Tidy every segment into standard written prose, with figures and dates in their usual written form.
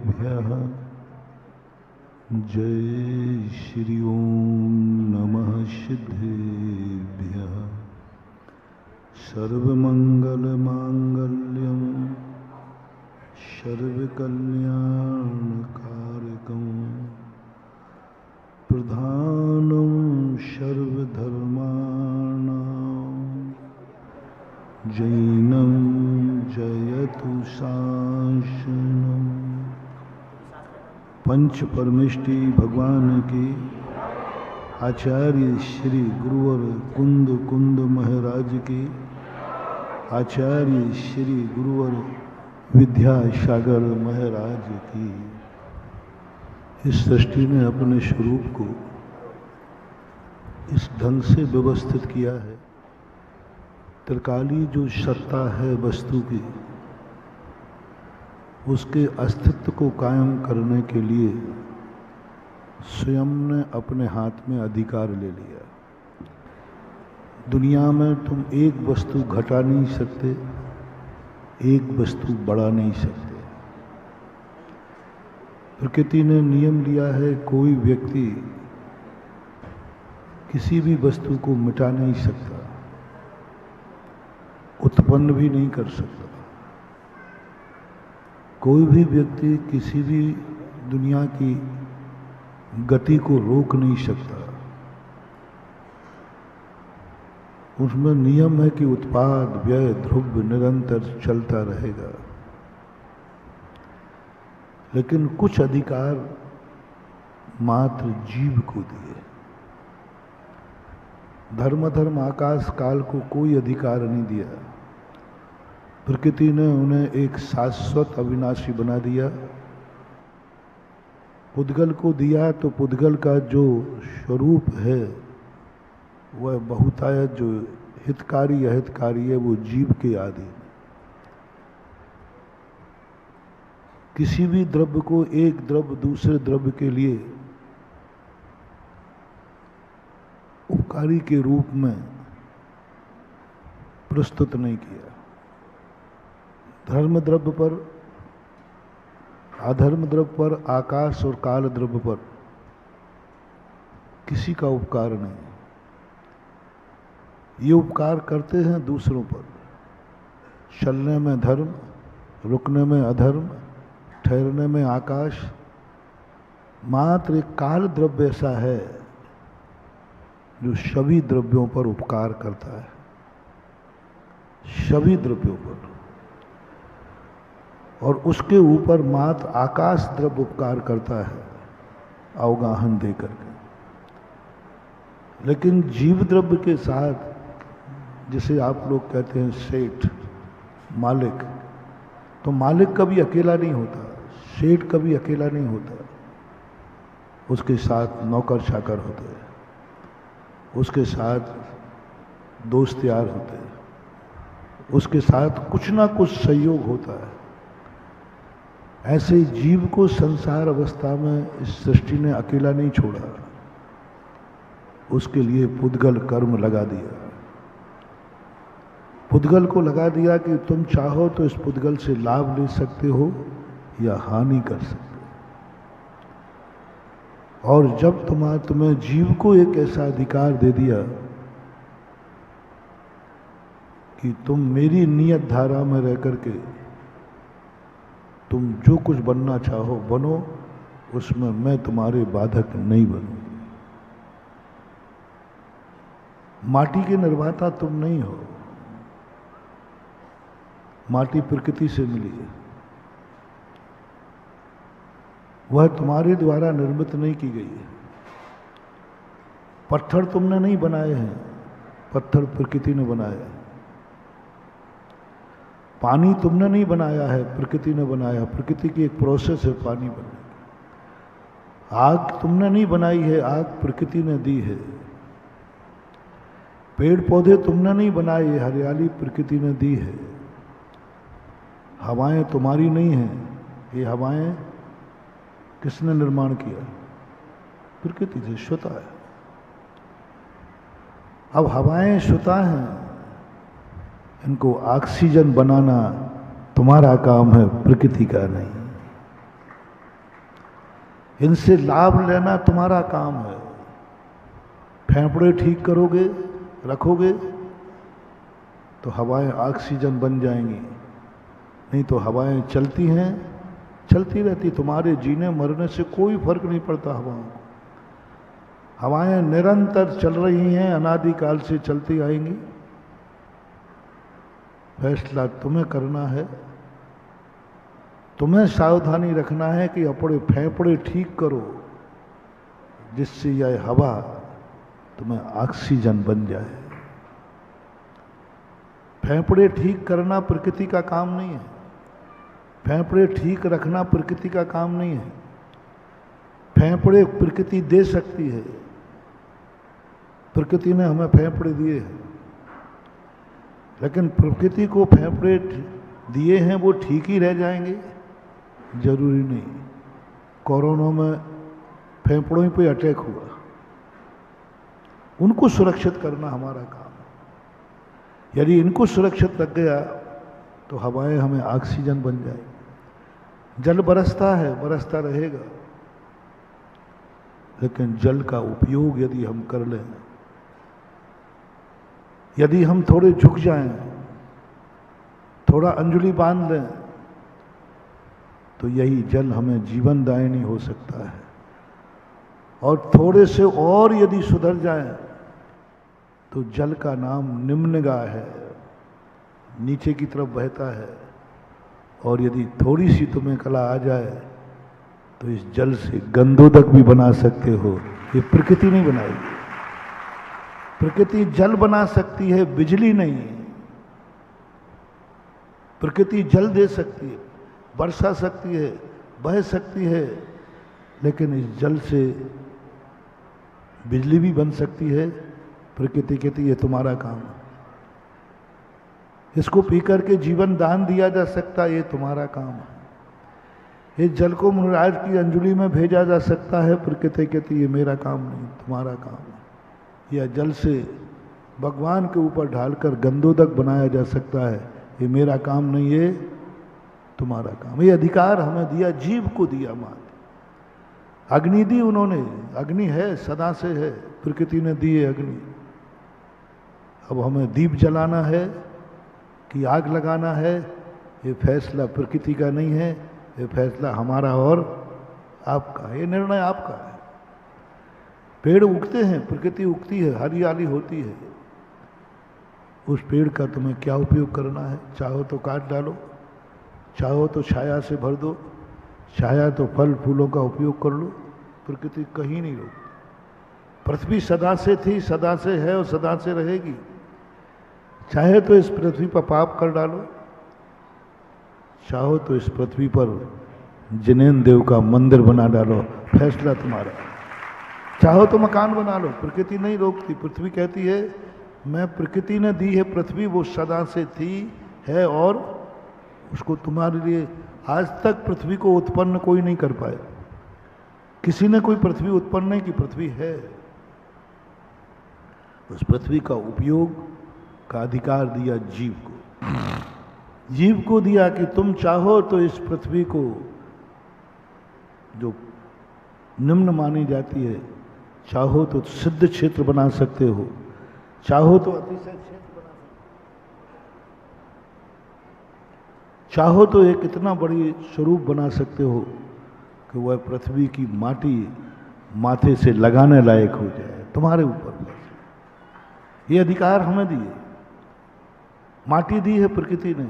गुरुदेवेभ्यः जय श्री ओम नमः सिद्धेभ्यः। सर्वमंगलमांगल्यं सर्वकल्याणकारकं प्रधानं सर्वधर्माणां जैनं जयतु शासनम्। पंच परमेष्टि भगवान की आचार्य श्री गुरुवर कुंद कुंद महाराज की आचार्य श्री गुरुवर विद्यासागर महाराज की। इस सृष्टि ने अपने स्वरूप को इस ढंग से व्यवस्थित किया है। त्रिकाली जो सत्ता है वस्तु की, उसके अस्तित्व को कायम करने के लिए स्वयं ने अपने हाथ में अधिकार ले लिया। दुनिया में तुम एक वस्तु घटा नहीं सकते, एक वस्तु बढ़ा नहीं सकते। प्रकृति ने नियम लिया है, कोई व्यक्ति किसी भी वस्तु को मिटा नहीं सकता, उत्पन्न भी नहीं कर सकता। कोई भी व्यक्ति किसी भी दुनिया की गति को रोक नहीं सकता। उसमें नियम है कि उत्पाद व्यय ध्रुव निरंतर चलता रहेगा। लेकिन कुछ अधिकार मात्र जीव को दिए। धर्म आकाश काल को कोई अधिकार नहीं दिया। प्रकृति ने उन्हें एक शाश्वत अविनाशी बना दिया। पुद्गल को दिया तो पुद्गल का जो स्वरूप है वह बहुतायत, जो हितकारी अहितकारी है, वो जीव के आदि। किसी भी द्रव्य को एक द्रव्य दूसरे द्रव्य के लिए उपकारी के रूप में प्रस्तुत नहीं किया। धर्म द्रव्य पर, अधर्म द्रव्य पर, आकाश और काल द्रव्य पर किसी का उपकार नहीं। ये उपकार करते हैं दूसरों पर। चलने में धर्म, रुकने में अधर्म, ठहरने में आकाश। मात्र एक काल द्रव्य ऐसा है जो सभी द्रव्यों पर उपकार करता है, सभी द्रव्यों पर। और उसके ऊपर मात्र आकाश द्रव्य उपकार करता है अवगाहन देकर के। लेकिन जीव द्रव्य के साथ, जिसे आप लोग कहते हैं सेठ, मालिक, तो मालिक कभी अकेला नहीं होता, सेठ कभी अकेला नहीं होता। उसके साथ नौकर चाकर होते हैं, उसके साथ दोस्त यार होते हैं, उसके साथ कुछ ना कुछ सहयोग होता है। ऐसे जीव को संसार अवस्था में इस सृष्टि ने अकेला नहीं छोड़ा। उसके लिए पुद्गल कर्म लगा दिया। पुद्गल को लगा दिया कि तुम चाहो तो इस पुद्गल से लाभ ले सकते हो या हानि कर सकते हो। और जब तुम्हें जीव को एक ऐसा अधिकार दे दिया कि तुम मेरी नियत धारा में रह करके तुम जो कुछ बनना चाहो बनो, उसमें मैं तुम्हारे बाधक नहीं बनूं। माटी के निर्माता तुम नहीं हो। माटी प्रकृति से मिली है, वह तुम्हारे द्वारा निर्मित नहीं की गई है। पत्थर तुमने नहीं बनाए हैं, पत्थर प्रकृति ने बनाया है। पानी तुमने नहीं बनाया है, प्रकृति ने बनाया। प्रकृति की एक प्रोसेस है पानी बनने की। आग तुमने नहीं बनाई है, आग प्रकृति ने दी है। पेड़ पौधे तुमने नहीं बनाए, हरियाली प्रकृति ने दी है। हवाएं तुम्हारी नहीं हैं, ये हवाएं किसने निर्माण किया? प्रकृति से, स्वतः है। अब हवाएं स्वतः हैं, इनको ऑक्सीजन बनाना तुम्हारा काम है, प्रकृति का नहीं। इनसे लाभ लेना तुम्हारा काम है। फेफड़े ठीक करोगे, रखोगे, तो हवाएं ऑक्सीजन बन जाएंगी। नहीं तो हवाएं चलती हैं, चलती रहती, तुम्हारे जीने मरने से कोई फर्क नहीं पड़ता हवाओं को। हवाएं निरंतर चल रही हैं, अनादिकाल से चलती आएंगी। फैसला तुम्हें करना है, तुम्हें सावधानी रखना है कि अपने फेफड़े ठीक करो, जिससे यह हवा तुम्हें ऑक्सीजन बन जाए। फेफड़े ठीक करना प्रकृति का काम नहीं है, फेफड़े ठीक रखना प्रकृति का काम नहीं है। फेफड़े प्रकृति दे सकती है, प्रकृति ने हमें फेफड़े दिए हैं, लेकिन प्रकृति को फेफड़े दिए हैं वो ठीक ही रह जाएंगे, जरूरी नहीं। कोरोना में फेफड़ों पे अटैक हुआ, उनको सुरक्षित करना हमारा काम है। यदि इनको सुरक्षित रख गया तो हवाएं हमें ऑक्सीजन बन जाएगी। जल बरसता है, बरसता रहेगा, लेकिन जल का उपयोग यदि हम कर लें, यदि हम थोड़े झुक जाएं, थोड़ा अंजलि बांध लें, तो यही जल हमें जीवनदायिनी हो सकता है। और थोड़े से और यदि सुधर जाएं, तो जल का नाम निम्नगाह है, नीचे की तरफ बहता है। और यदि थोड़ी सी तुम्हें कला आ जाए तो इस जल से गंधोदक भी बना सकते हो। ये प्रकृति नहीं बनाएगी, प्रकृति जल बना सकती है, बिजली नहीं। प्रकृति जल दे सकती है, बरसा सकती है, बह सकती है, लेकिन इस जल से बिजली भी बन सकती है। प्रकृति कहती है तुम्हारा काम है, इसको पी करके जीवन दान दिया जा सकता है, ये तुम्हारा काम है। इस जल को मुनिराज की अंजलि में भेजा जा सकता है, प्रकृति कहती है ये मेरा काम नहीं, तुम्हारा काम है। या जल से भगवान के ऊपर ढालकर गंधोदक बनाया जा सकता है, ये मेरा काम नहीं है, तुम्हारा काम। ये अधिकार हमें दिया, जीव को दिया माँ। अग्नि दी उन्होंने, अग्नि है, सदा से है, प्रकृति ने दी है अग्नि। अब हमें दीप जलाना है कि आग लगाना है, ये फैसला प्रकृति का नहीं है, ये फैसला हमारा और आपका है, ये निर्णय आपका है। पेड़ उगते हैं, प्रकृति उगती है, हरियाली होती है, उस पेड़ का तुम्हें क्या उपयोग करना है। चाहो तो काट डालो, चाहो तो छाया से भर दो, छाया तो फल फूलों का उपयोग कर लो, प्रकृति कहीं नहीं रोकती। पृथ्वी सदा से थी, सदा से है और सदा से रहेगी। चाहे तो इस पृथ्वी पर पाप कर डालो, चाहो तो इस पृथ्वी पर जिनेन्द्र देव का मंदिर बना डालो, फैसला तुम्हारा। चाहो तो मकान बना लो, प्रकृति नहीं रोकती। पृथ्वी कहती है मैं, प्रकृति ने दी है पृथ्वी, वो सदा से थी, है, और उसको तुम्हारे लिए आज तक पृथ्वी को उत्पन्न कोई नहीं कर पाया। किसी ने कोई पृथ्वी उत्पन्न नहीं की, पृथ्वी है। उस पृथ्वी का उपयोग का अधिकार दिया जीव को। जीव को दिया कि तुम चाहो तो इस पृथ्वी को, जो निम्न मानी जाती है, चाहो तो सिद्ध क्षेत्र बना सकते हो, चाहो तो अतिशय क्षेत्र बना सकते हो, चाहो तो एक इतना बड़ी स्वरूप बना सकते हो कि वह पृथ्वी की माटी माथे से लगाने लायक हो जाए। तुम्हारे ऊपर ये अधिकार हमें दिए, माटी दी है प्रकृति ने।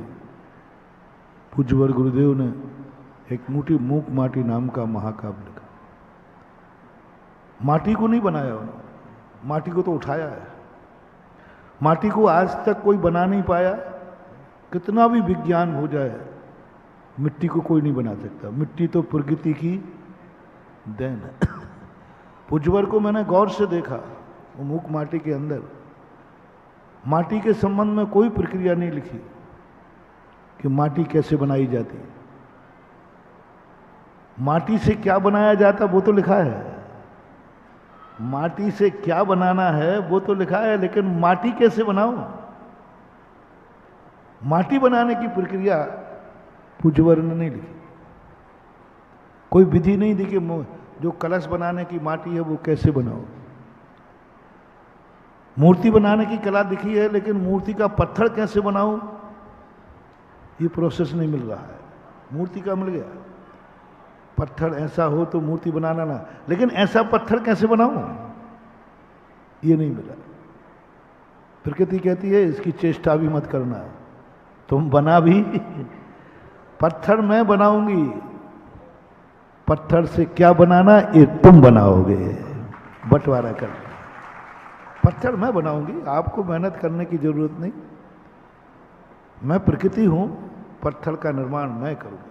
पूज्यवर गुरुदेव ने एक मूठी मूक माटी नाम का महाकाव्य लिखा। माटी को नहीं बनाया उन्होंने, माटी को तो उठाया है। माटी को आज तक कोई बना नहीं पाया, कितना भी विज्ञान हो जाए, मिट्टी को कोई नहीं बना सकता। मिट्टी तो प्रकृति की देन है। पूज्यवर को मैंने गौर से देखा, वो मूक माटी के अंदर माटी के संबंध में कोई प्रक्रिया नहीं लिखी कि माटी कैसे बनाई जाती, माटी से क्या बनाया जाता वो तो लिखा है, माटी से क्या बनाना है वो तो लिखा है, लेकिन माटी कैसे बनाओ, माटी बनाने की प्रक्रिया पूज्यवर ने नहीं लिखी। कोई विधि नहीं दी कि जो कलश बनाने की माटी है वो कैसे बनाओ? मूर्ति बनाने की कला दिखी है, लेकिन मूर्ति का पत्थर कैसे बनाऊं, ये प्रोसेस नहीं मिल रहा है। मूर्ति का मिल गया, पत्थर ऐसा हो तो मूर्ति बनाना ना, लेकिन ऐसा पत्थर कैसे बनाऊं, ये नहीं मिला। प्रकृति कहती है इसकी चेष्टा भी मत करना, तुम बना भी पत्थर मैं बनाऊंगी, पत्थर से क्या बनाना ये तुम बनाओगे, बंटवारा कर। पत्थर मैं बनाऊंगी, आपको मेहनत करने की जरूरत नहीं। मैं प्रकृति हूं, पत्थर का निर्माण मैं करूंगी।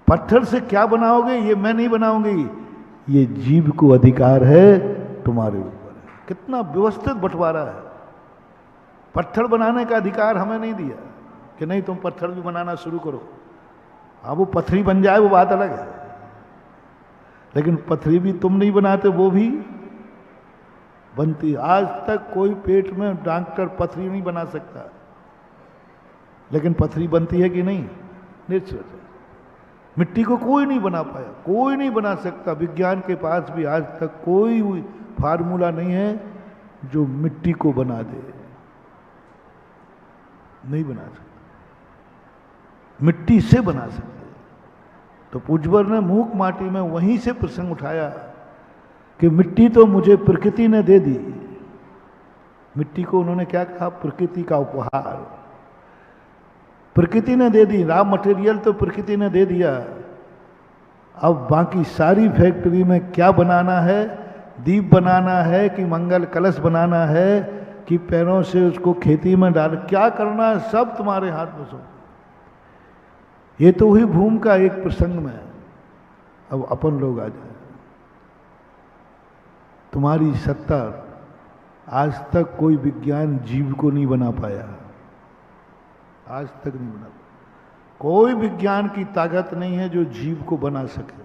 पत्थर से क्या बनाओगे ये मैं नहीं बनाऊंगी, ये जीव को अधिकार है तुम्हारे ऊपर। कितना व्यवस्थित बंटवारा है। पत्थर बनाने का अधिकार हमें नहीं दिया कि नहीं तुम पत्थर भी बनाना शुरू करो। हाँ, वो पथरी बन जाए वो बात अलग है, लेकिन पथरी भी तुम नहीं बनाते, वो भी बनती। आज तक कोई पेट में डॉक्टर पथरी नहीं बना सकता, लेकिन पथरी बनती है कि नहीं? नेचुरल। मिट्टी को कोई नहीं बना पाया, कोई नहीं बना सकता। विज्ञान के पास भी आज तक कोई फार्मूला नहीं है जो मिट्टी को बना दे, नहीं बना सकता। मिट्टी से बना सकते। तो पूज्यवर ने मूक माटी में वहीं से प्रसंग उठाया कि मिट्टी तो मुझे प्रकृति ने दे दी। मिट्टी को उन्होंने क्या कहा? प्रकृति का उपहार। प्रकृति ने दे दी, रॉ मटेरियल तो प्रकृति ने दे दिया। अब बाकी सारी फैक्ट्री में क्या बनाना है? दीप बनाना है कि मंगल कलश बनाना है कि पैरों से उसको खेती में डाल, क्या करना है सब तुम्हारे हाथ में। सो ये तो हुई भूमि का एक प्रसंग में। अब अपन लोग आ जाए। तुम्हारी सत्ता आज तक कोई विज्ञान जीव को नहीं बना पाया, आज तक नहीं बना। कोई विज्ञान की ताकत नहीं है जो जीव को बना सके।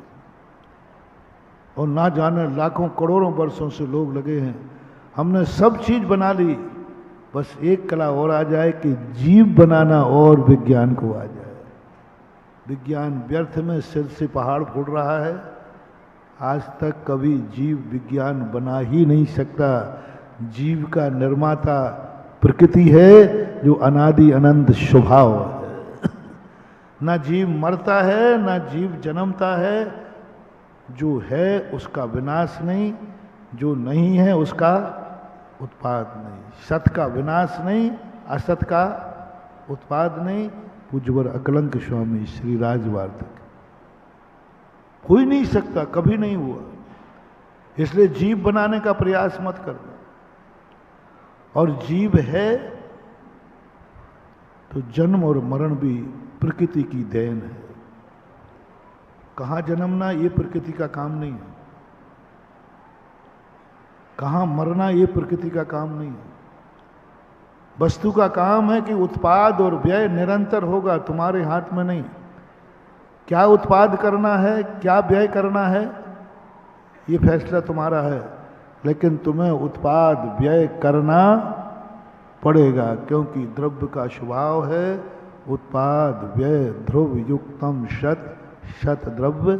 और ना जाने लाखों करोड़ों वर्षों से लोग लगे हैं, हमने सब चीज बना ली, बस एक कला और आ जाए कि जीव बनाना और विज्ञान को आ जाए। विज्ञान व्यर्थ में सिर से पहाड़ फोड़ रहा है। आज तक कभी जीव विज्ञान बना ही नहीं सकता। जीव का निर्माता प्रकृति है जो अनादि अनंत स्वभाव है। ना जीव मरता है, ना जीव जन्मता है। जो है उसका विनाश नहीं, जो नहीं है उसका उत्पाद नहीं। सत का विनाश नहीं, असत का उत्पाद नहीं। पूज्यवर अकलंक स्वामी श्री राजवार्धक। कोई नहीं सकता, कभी नहीं हुआ। इसलिए जीव बनाने का प्रयास मत करना। और जीव है तो जन्म और मरण भी प्रकृति की देन है। कहाँ जन्मना ये प्रकृति का काम नहीं है, कहाँ मरना ये प्रकृति का काम नहीं है। वस्तु का काम है कि उत्पाद और व्यय निरंतर होगा, तुम्हारे हाथ में नहीं। क्या उत्पाद करना है, क्या व्यय करना है, ये फैसला तुम्हारा है, लेकिन तुम्हें उत्पाद व्यय करना पड़ेगा, क्योंकि द्रव्य का स्वभाव है उत्पाद व्यय ध्रुव युक्तम शत शत द्रव्य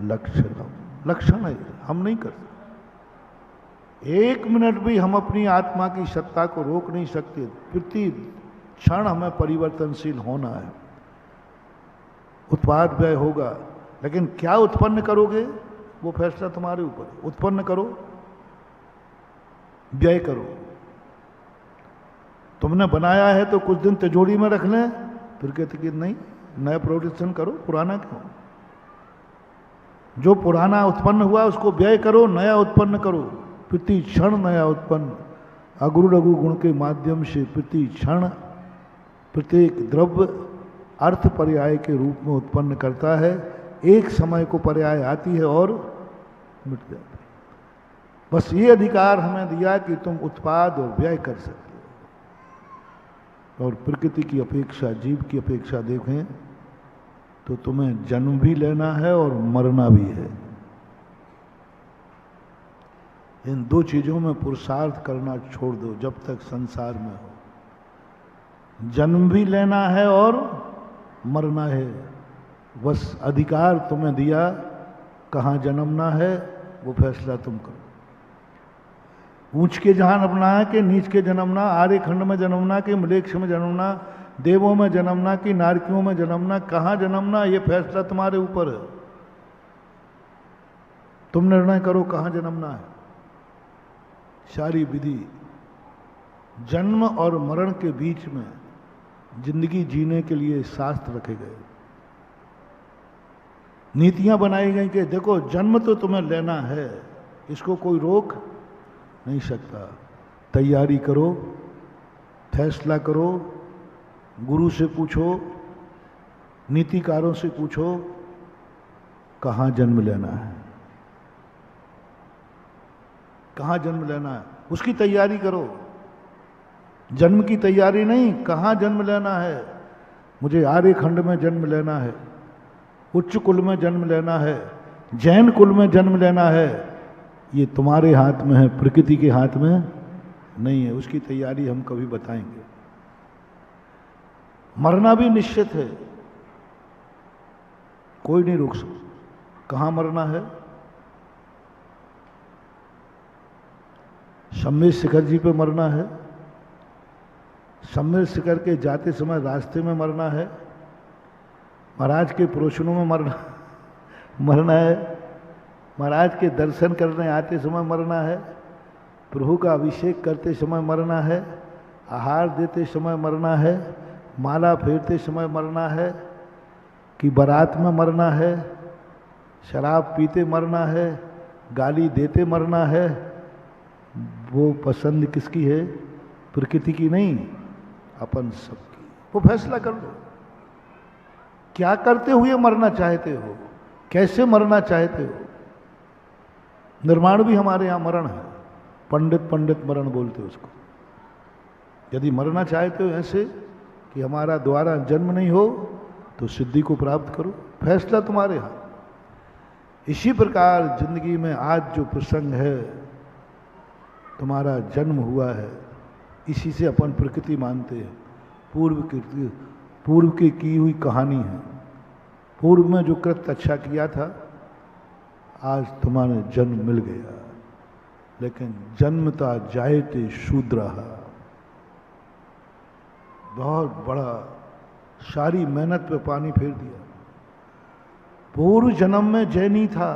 लक्षणम। लक्षण है, हम नहीं कर सकते। एक मिनट भी हम अपनी आत्मा की सत्ता को रोक नहीं सकते। प्रति क्षण हमें परिवर्तनशील होना है। उत्पाद व्यय होगा, लेकिन क्या उत्पन्न करोगे वो फैसला तुम्हारे ऊपर है। उत्पन्न करो, व्यय करो। तुमने बनाया है तो कुछ दिन तिजोरी में रख लें, फिर कहते कि नहीं नया प्रोडक्शन करो, पुराना क्यों। जो पुराना उत्पन्न हुआ उसको व्यय करो, नया उत्पन्न करो। प्रति क्षण नया उत्पन्न। अगुरु लघु गुण के माध्यम से प्रति क्षण प्रत्येक द्रव्य अर्थ पर्याय के रूप में उत्पन्न करता है। एक समय को पर्याय आती है और मिट जाती है। बस ये अधिकार हमें दिया कि तुम उत्पाद और व्यय कर सकते हो। और प्रकृति की अपेक्षा, जीव की अपेक्षा देखें तो तुम्हें जन्म भी लेना है और मरना भी है। इन दो चीजों में पुरुषार्थ करना छोड़ दो जब तक संसार में हो। जन्म भी लेना है और मरना है। बस अधिकार तुम्हें दिया कहाँ जन्मना है वो फैसला तुम करो। ऊंच के जन्मना है कि नीच के जन्मना, आर्य खंड में जन्मना कि मलेच्छ में जन्मना, देवों में जन्मना कि नारकियों में जन्मना, कहाँ जन्मना ये फैसला तुम्हारे ऊपर है। तुम निर्णय करो कहाँ जन्मना है। सारी विधि जन्म और मरण के बीच में जिंदगी जीने के लिए शास्त्र रखे गए, नीतियां बनाई गई कि देखो जन्म तो तुम्हें लेना है, इसको कोई रोक नहीं सकता। तैयारी करो, फैसला करो, गुरु से पूछो, नीतिकारों से पूछो कहाँ जन्म लेना है, कहाँ जन्म लेना है, उसकी तैयारी करो। जन्म की तैयारी नहीं, कहाँ जन्म लेना है। मुझे आर्य खंड में जन्म लेना है, उच्च कुल में जन्म लेना है, जैन कुल में जन्म लेना है, ये तुम्हारे हाथ में है, प्रकृति के हाथ में नहीं है। उसकी तैयारी हम कभी बताएंगे। मरना भी निश्चित है, कोई नहीं रोक सकता। कहाँ मरना है? सम्मेद शिखर जी पे मरना है, सम्मेद शिखर के जाते समय रास्ते में मरना है, महाराज के प्रवचनों में मरना है, महाराज के दर्शन करने आते समय मरना है, प्रभु का अभिषेक करते समय मरना है, आहार देते समय मरना है, माला फेरते समय मरना है, कि बारात में मरना है, शराब पीते मरना है, गाली देते मरना है। वो पसंद किसकी है? प्रकृति की नहीं, अपन सबकी। वो फैसला कर लो, क्या करते हुए मरना चाहते हो, कैसे मरना चाहते हो। निर्माण भी हमारे यहाँ मरण है, पंडित मरण बोलते हो उसको। यदि मरना चाहते हो ऐसे कि हमारा दोबारा जन्म नहीं हो, तो सिद्धि को प्राप्त करो, फैसला तुम्हारे हाथ। इसी प्रकार जिंदगी में आज जो प्रसंग है, तुम्हारा जन्म हुआ है, इसी से अपन प्रकृति मानते हैं। पूर्व की हुई कहानी है। पूर्व में जो कृत्य अच्छा किया था, आज तुम्हारे जन्म मिल गया। लेकिन जन्मता जायते शूद्रः, बहुत बड़ा, सारी मेहनत पे पानी फेर दिया। पूर्व जन्म में जैनी था,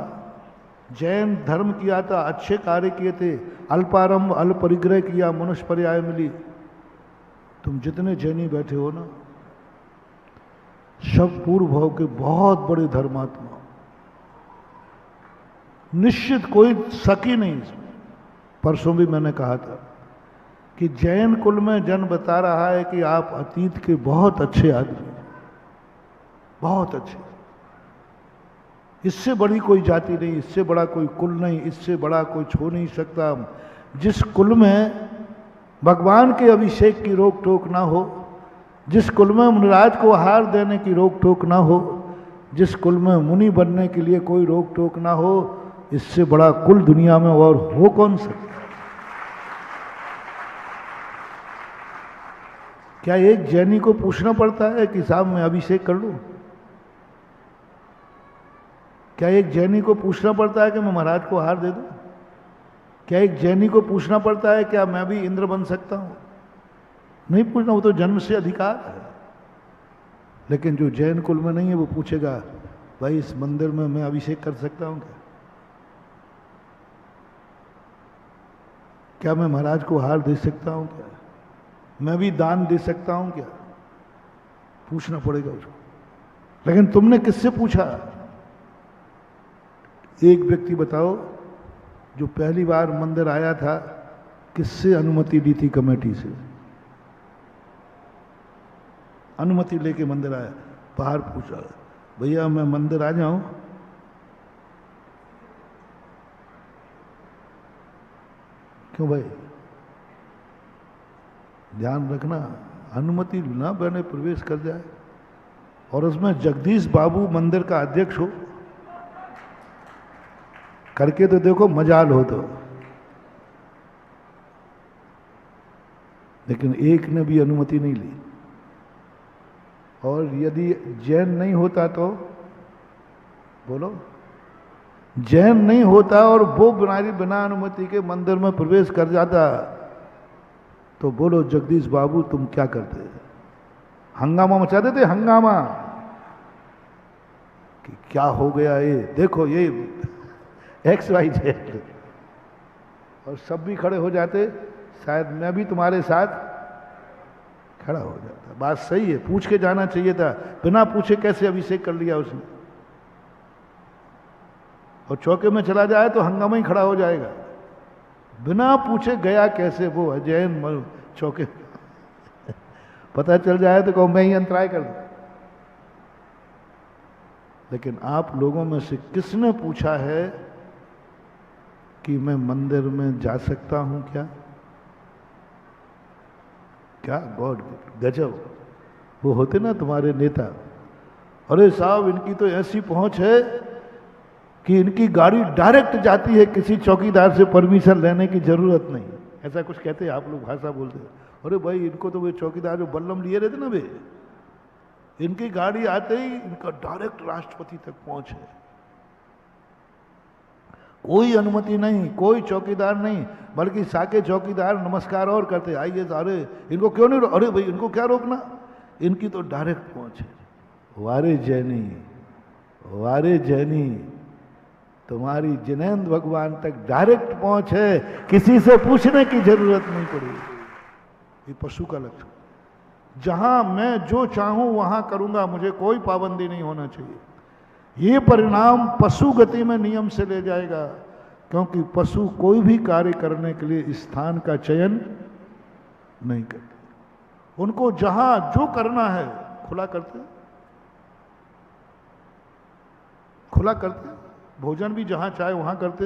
जैन धर्म किया था, अच्छे कार्य किए थे, अल्पारंभ अल्प परिग्रह किया, मनुष्य पर्याय मिली। तुम जितने जैनी बैठे हो ना, सब पूर्व भाव के बहुत बड़े धर्मात्मा, निश्चित, कोई शक ही नहीं इसमें। परसों भी मैंने कहा था कि जैन कुल में जन्म बता रहा है कि आप अतीत के बहुत अच्छे आदमी, बहुत अच्छे। इससे बड़ी कोई जाति नहीं, इससे बड़ा कोई कुल नहीं, इससे बड़ा कोई छो नहीं सकता। जिस कुल में भगवान के अभिषेक की रोक टोक ना हो, जिस कुल में मुनिराज को आहार देने की रोक टोक ना हो, जिस कुल में मुनि बनने के लिए कोई रोक टोक ना हो, इससे बड़ा कुल दुनिया में और हो कौन सकता। क्या एक जैनी को पूछना पड़ता है कि साहब मैं अभिषेक कर लूं? क्या एक जैनी को पूछना पड़ता है कि मैं महाराज को आहार दे दूं? क्या एक जैनी को पूछना पड़ता है क्या मैं भी इंद्र बन सकता हूं? नहीं पूछना, वो तो जन्म से अधिकार है। लेकिन जो जैन कुल में नहीं है, वो पूछेगा भाई इस मंदिर में मैं अभिषेक कर सकता हूं क्या? क्या मैं महाराज को आहार दे सकता हूं क्या? मैं भी दान दे सकता हूं क्या? पूछना पड़ेगा उसको। लेकिन तुमने किससे पूछा? एक व्यक्ति बताओ जो पहली बार मंदिर आया था, किससे अनुमति ली थी? कमेटी से अनुमति लेके मंदिर आया, बाहर पूछा भैया मैं मंदिर आ जाऊं? क्यों भाई? ध्यान रखना, अनुमति ना बने प्रवेश कर जाए, और उसमें जगदीश बाबू मंदिर का अध्यक्ष हो, करके तो देखो मजाल हो तो। लेकिन एक ने भी अनुमति नहीं ली। और यदि जैन नहीं होता तो बोलो, जैन नहीं होता और वो बिना अनुमति के मंदिर में प्रवेश कर जाता, तो बोलो जगदीश बाबू तुम क्या करते? हंगामा मचा देते, हंगामा कि क्या हो गया, ये देखो ये XYZ, और सब भी खड़े हो जाते, शायद मैं भी तुम्हारे साथ खड़ा हो जाता। बात सही है, पूछ के जाना चाहिए था, बिना पूछे कैसे अभिषेक कर लिया उसने। और चौके में चला जाए तो हंगामा ही खड़ा हो जाएगा, बिना पूछे गया कैसे वो जैन चौके पता चल जाए तो कहो मैं ही अंतराय कर दूं। लेकिन आप लोगों में से किसने पूछा है कि मैं मंदिर में जा सकता हूं क्या? क्या गॉड, गजब। वो होते ना तुम्हारे नेता, अरे साहब इनकी तो ऐसी पहुंच है कि इनकी गाड़ी डायरेक्ट जाती है, किसी चौकीदार से परमिशन लेने की जरूरत नहीं। ऐसा कुछ कहते हैं आप लोग, भाषा बोलते हैं। अरे भाई इनको तो वे चौकीदार जो बल्लम लिए रहते ना, वे इनकी गाड़ी आते ही इनका डायरेक्ट राष्ट्रपति तक पहुंच है, कोई अनुमति नहीं, कोई चौकीदार नहीं, बल्कि साके चौकीदार नमस्कार और करते, आइए। अरे इनको क्यों नहीं, अरे भाई इनको क्या रोकना, इनकी तो डायरेक्ट पहुंच है। वारे जैनी, वारे जैनी, तुम्हारी जिनेंद्र भगवान तक डायरेक्ट पहुंच है, किसी से पूछने की जरूरत नहीं पड़ी। ये पशु का लक्षण, जहां मैं जो चाहूं वहां करूंगा, मुझे कोई पाबंदी नहीं होना चाहिए। ये परिणाम पशु गति में नियम से ले जाएगा, क्योंकि पशु कोई भी कार्य करने के लिए स्थान का चयन नहीं करते। उनको जहां जो करना है खुला करते, खुला करते। भोजन भी जहां चाहे वहां करते,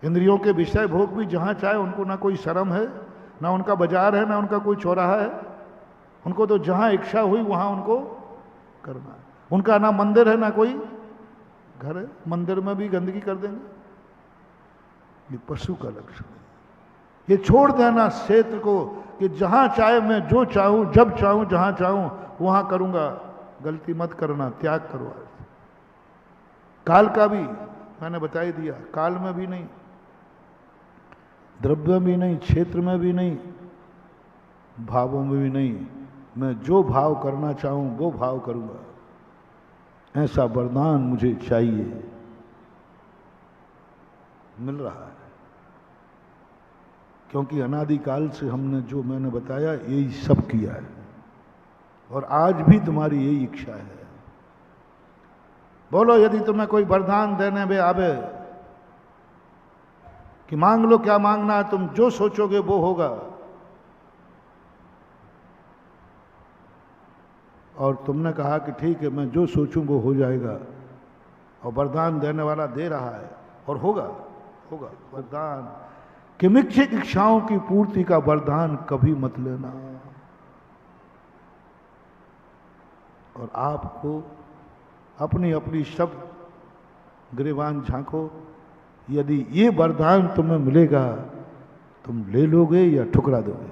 इंद्रियों के विषय भोग भी जहां चाहे, उनको ना कोई शर्म है, ना उनका बाजार है, ना उनका कोई चौराहा है। उनको तो जहां इच्छा हुई वहां उनको करना है। उनका ना मंदिर है ना कोई घर है, मंदिर में भी गंदगी कर देंगे। ये पशु का लक्षण है। ये छोड़ देना क्षेत्र को कि जहां चाहे मैं जो चाहूं, जब चाहूं, जहां चाहूं वहां करूंगा, गलती मत करना, त्याग करो। काल का भी मैंने बता ही दिया, काल में भी नहीं, द्रव्य में भी नहीं, क्षेत्र में भी नहीं, भावों में भी नहीं। मैं जो भाव करना चाहूं वो भाव करूंगा, ऐसा वरदान मुझे चाहिए। मिल रहा है, क्योंकि अनादिकाल से हमने जो मैंने बताया यही सब किया है, और आज भी तुम्हारी यही इच्छा है। बोलो यदि तुम्हें कोई वरदान देने में आवे कि मांग लो, क्या मांगना है, तुम जो सोचोगे वो होगा, और तुमने कहा कि ठीक है मैं जो सोचूं वो हो जाएगा, और वरदान देने वाला दे रहा है और होगा, होगा वरदान। किमिच्छित इच्छाओं की पूर्ति का वरदान कभी मत लेना। और आपको अपनी अपनी शब्द गिरवान झांको, यदि ये वरदान तुम्हें मिलेगा तुम ले लोगे या ठुकरा दोगे?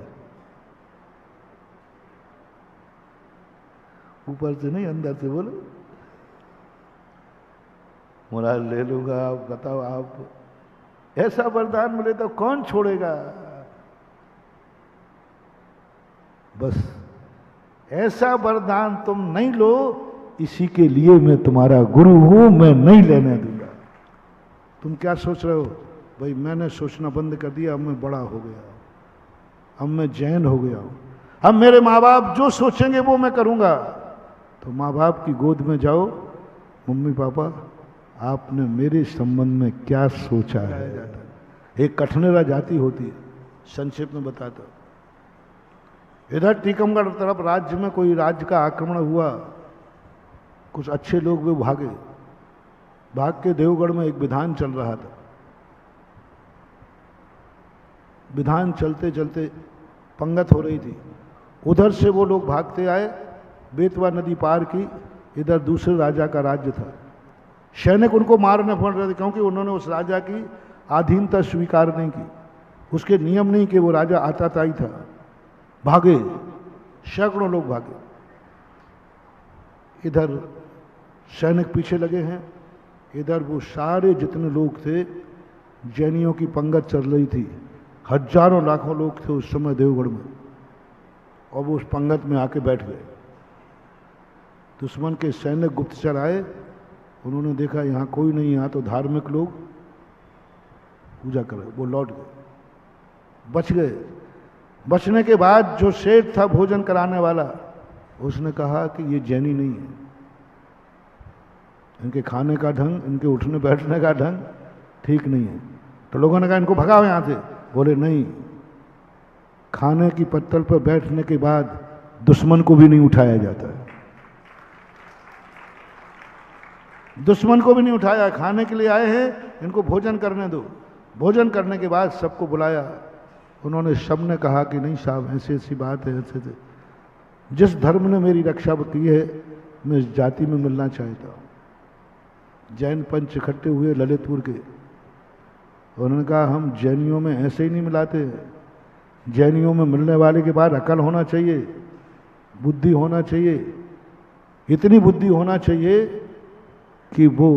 ऊपर से नहीं, अंदर से बोलो। महाराज ले लूंगा, आप बताओ, आप ऐसा वरदान मिले तो कौन छोड़ेगा? बस ऐसा वरदान तुम नहीं लो, इसी के लिए मैं तुम्हारा गुरु हूं, मैं नहीं लेने दूंगा। तुम क्या सोच रहे हो? भाई मैंने सोचना बंद कर दिया, अब मैं बड़ा हो गया, अब मैं जैन हो गया हूं, अब मेरे माँ बाप जो सोचेंगे वो मैं करूंगा। तो माँ बाप की गोद में जाओ, मम्मी पापा आपने मेरे संबंध में क्या सोचा है? एक कठनेरा जाति होती है, संक्षेप में बताता हूं। इधर टीकमगढ़ तरफ राज्य में कोई राज्य का आक्रमण हुआ, कुछ अच्छे लोग वे भागे, भाग के देवगढ़ में एक विधान चल रहा था। विधान चलते चलते पंगत हो रही थी, उधर से वो लोग भागते आए, बेतवा नदी पार की, इधर दूसरे राजा का राज्य था। सैनिक उनको मारने पड़ रहे थे, क्योंकि उन्होंने उस राजा की अधीनता स्वीकार नहीं की, उसके नियम नहीं कि वो राजा आताताई था। भागे, सैकड़ों लोग भागे। इधर सैनिक पीछे लगे हैं, इधर वो सारे जितने लोग थे, जैनियों की पंगत चल रही थी, हजारों लाखों लोग थे उस समय देवगढ़ में, और वो उस पंगत में आके बैठ गए। दुश्मन के सैन्य गुप्तचर आए, उन्होंने देखा यहाँ कोई नहीं, यहाँ तो धार्मिक लोग पूजा कर रहे, वो लौट गए, बच गए। बचने के बाद जो सेठ था भोजन कराने वाला, उसने कहा कि ये जैनी नहीं है, इनके खाने का ढंग, इनके उठने बैठने का ढंग ठीक नहीं है। तो लोगों ने कहा इनको भगाओ यहाँ से। बोले नहीं, खाने की पत्तल पर बैठने के बाद दुश्मन को भी नहीं उठाया जाता है, दुश्मन को भी नहीं उठाया, खाने के लिए आए हैं, इनको भोजन करने दो। भोजन करने के बाद सबको बुलाया, उन्होंने सबने कहा कि नहीं साहब ऐसी ऐसी बात है, ऐसे ऐसे, जिस धर्म ने मेरी रक्षा की है मैं इस जाति में मिलना चाहता हूँ। जैन पंच इकट्ठे हुए ललितपुर के, उन्होंने कहा हम जैनियों में ऐसे ही नहीं मिलाते, जैनियों में मिलने वाले के बाद अकल होना चाहिए, बुद्धि होना चाहिए, इतनी बुद्धि होना चाहिए कि वो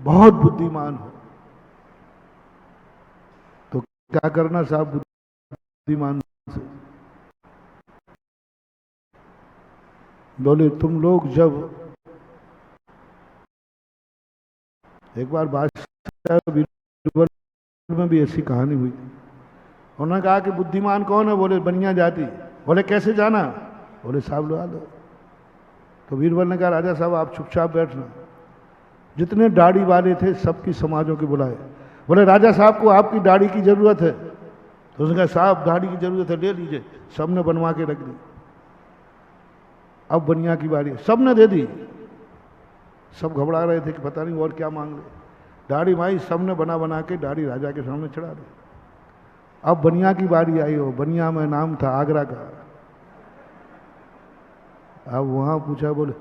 बहुत बुद्धिमान हो। तो क्या करना साहब बुद्धिमान से? बोले तुम लोग जब एक बार बादशाह बीरबल में भी ऐसी कहानी हुई थी, उन्होंने कहा कि बुद्धिमान कौन है? बोले बनिया जाति। बोले कैसे जाना? बोले साहब लो आ दो। तो बीरबल ने कहा राजा साहब आप चुपचाप बैठना। जितने दाढ़ी वाले थे सबकी समाजों के बुलाए। बोले राजा साहब को आपकी दाढ़ी की जरूरत है। तो उसने कहा साहब दाढ़ी की जरूरत है, ले लीजिए। सबने बनवा के रख दी। अब बनिया की बारी, सबने दे दी। सब घबरा रहे थे कि पता नहीं और क्या मांग ले। दाढ़ी माई सबने बना बना के दाढ़ी राजा के सामने चढ़ा दी। अब बनिया की बारी आई हो। बनिया में नाम था आगरा का। अब वहां पूछा, बोले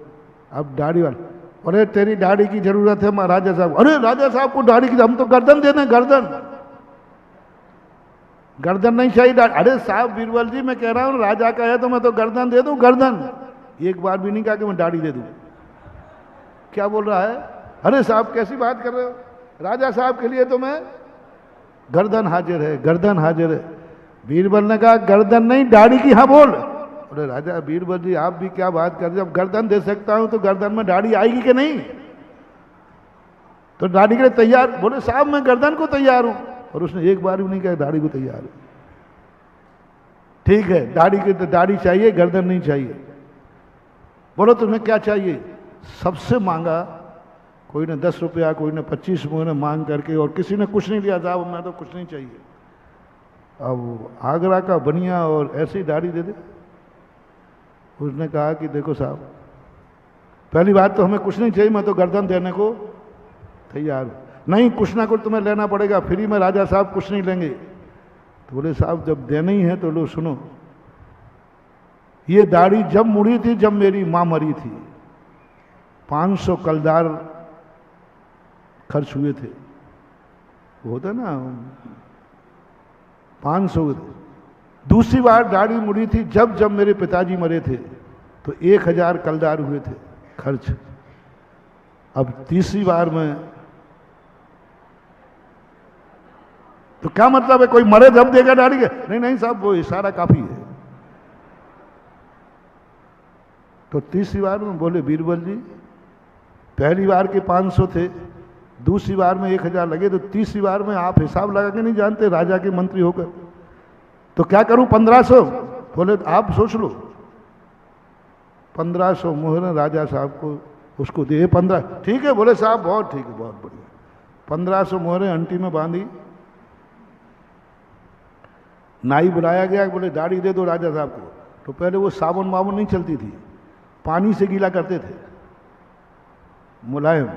अब दाढ़ी वाला, अरे तेरी दाढ़ी की जरूरत है राजा साहब। अरे राजा साहब को दाढ़ी की, हम तो गर्दन दे दें, गर्दन। गर्दन नहीं चाहिए दाढ़ी। अरे साहब बीरबल जी मैं कह रहा हूं राजा का है तो मैं तो गर्दन दे दूं, गर्दन। एक बार भी नहीं कहा कि मैं दाढ़ी दे दूं। क्या बोल रहा है? अरे साहब कैसी बात कर रहे हो, राजा साहब के लिए तो मैं गर्दन हाजिर है, गर्दन हाजिर है। बीरबल ने कहा गर्दन नहीं दाढ़ी की, हाँ बोल। अरे राजा बीरबल जी आप भी क्या बात कर रहे हो, जब गर्दन दे सकता हूं तो गर्दन में दाढ़ी आएगी कि नहीं? तो दाढ़ी के लिए तैयार? बोले साहब मैं गर्दन को तैयार हूं। और उसने एक बार भी नहीं कहा दाढ़ी को तैयार है। ठीक है दाढ़ी की तो दाढ़ी चाहिए, गर्दन नहीं चाहिए। बोलो तुम्हें क्या चाहिए? सबसे मांगा, कोई ने 10 रुपया, कोई ने 25 रुपये मांग करके, और किसी ने कुछ नहीं लिया। साहब मैं तो कुछ नहीं चाहिए। अब आगरा का बनिया और ऐसी दाढ़ी दे दे। उसने कहा कि देखो साहब पहली बात तो हमें कुछ नहीं चाहिए, मैं तो गर्दन देने को तैयार हूं। नहीं कुछ ना कुछ तुम्हें लेना पड़ेगा, फ्री में राजा साहब कुछ नहीं लेंगे। तो बोले साहब जब देना ही है तो लो सुनो, ये दाढ़ी जब मुड़ी थी जब मेरी मां मरी थी, 500 कलदार खर्च हुए थे। वो होता ना 500। दूसरी बार दाढ़ी मुड़ी थी जब जब मेरे पिताजी मरे थे, तो 1000 कलदार हुए थे खर्च। अब तीसरी बार में तो क्या मतलब है, कोई मरे जब देगा दाढ़ी के? नहीं नहीं साहब वो इशारा काफी है। तो तीसरी बार में बोले बीरबल जी पहली बार के 500 थे, दूसरी बार में 1000 लगे, तो तीसरी बार में आप हिसाब लगा के नहीं जानते राजा के मंत्री होकर, तो क्या करूं 1500? बोले आप सोच लो। 1500 मोहर राजा साहब को उसको दिए। 15 ठीक है। बोले साहब बहुत ठीक है, बहुत बढ़िया। 1500 मोहरें अंटी में बांधी। नाई बुलाया गया, बोले दाढ़ी दे दो राजा साहब को। तो पहले वो साबुन वाबुन नहीं चलती थी, पानी से गीला करते थे मुलायम।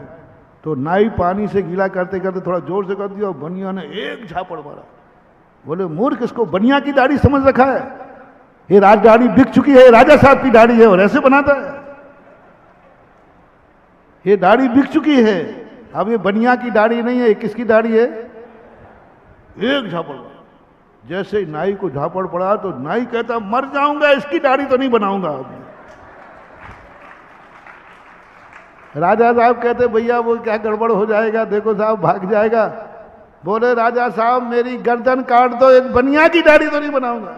तो नाई पानी से गीला करते करते थोड़ा जोर से कर दिया और बनिया ने एक झापड़ मारा। बोले मूर्ख इसको बनिया की दाढ़ी समझ रखा है, ये राज दाढ़ी बिक चुकी है, राजा साहब की दाढ़ी है और ऐसे बनाता है। ये दाढ़ी बिक चुकी है, अब ये बनिया की दाढ़ी नहीं है, किसकी दाढ़ी है? एक झापड़ मारा। जैसे नाई को झापड़ पड़ा तो नाई कहता मर जाऊंगा, इसकी दाढ़ी तो नहीं बनाऊंगा। राजा साहब कहते भैया वो क्या गड़बड़ हो जाएगा, देखो साहब भाग जाएगा। बोले राजा साहब मेरी गर्दन काट दो, एक बनिया की दाढ़ी तो नहीं बनाऊंगा।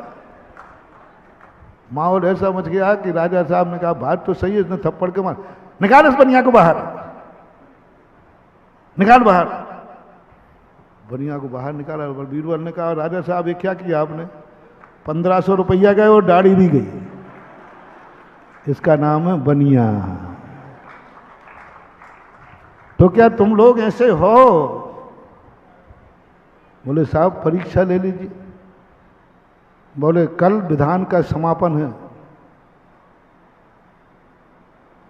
माहौल ऐसा मच गया कि राजा साहब ने कहा बात तो सही है, इसने थप्पड़ के मार, निकाल इस बनिया को बाहर, निकाल बाहर। बनिया को बाहर निकाला। बीरबल ने कहा राजा साहब ये क्या किया आपने? 1500 रुपया गए और दाढ़ी भी गई, इसका नाम है बनिया। तो क्या तुम लोग ऐसे हो? बोले साहब परीक्षा ले लीजिए। बोले कल विधान का समापन है,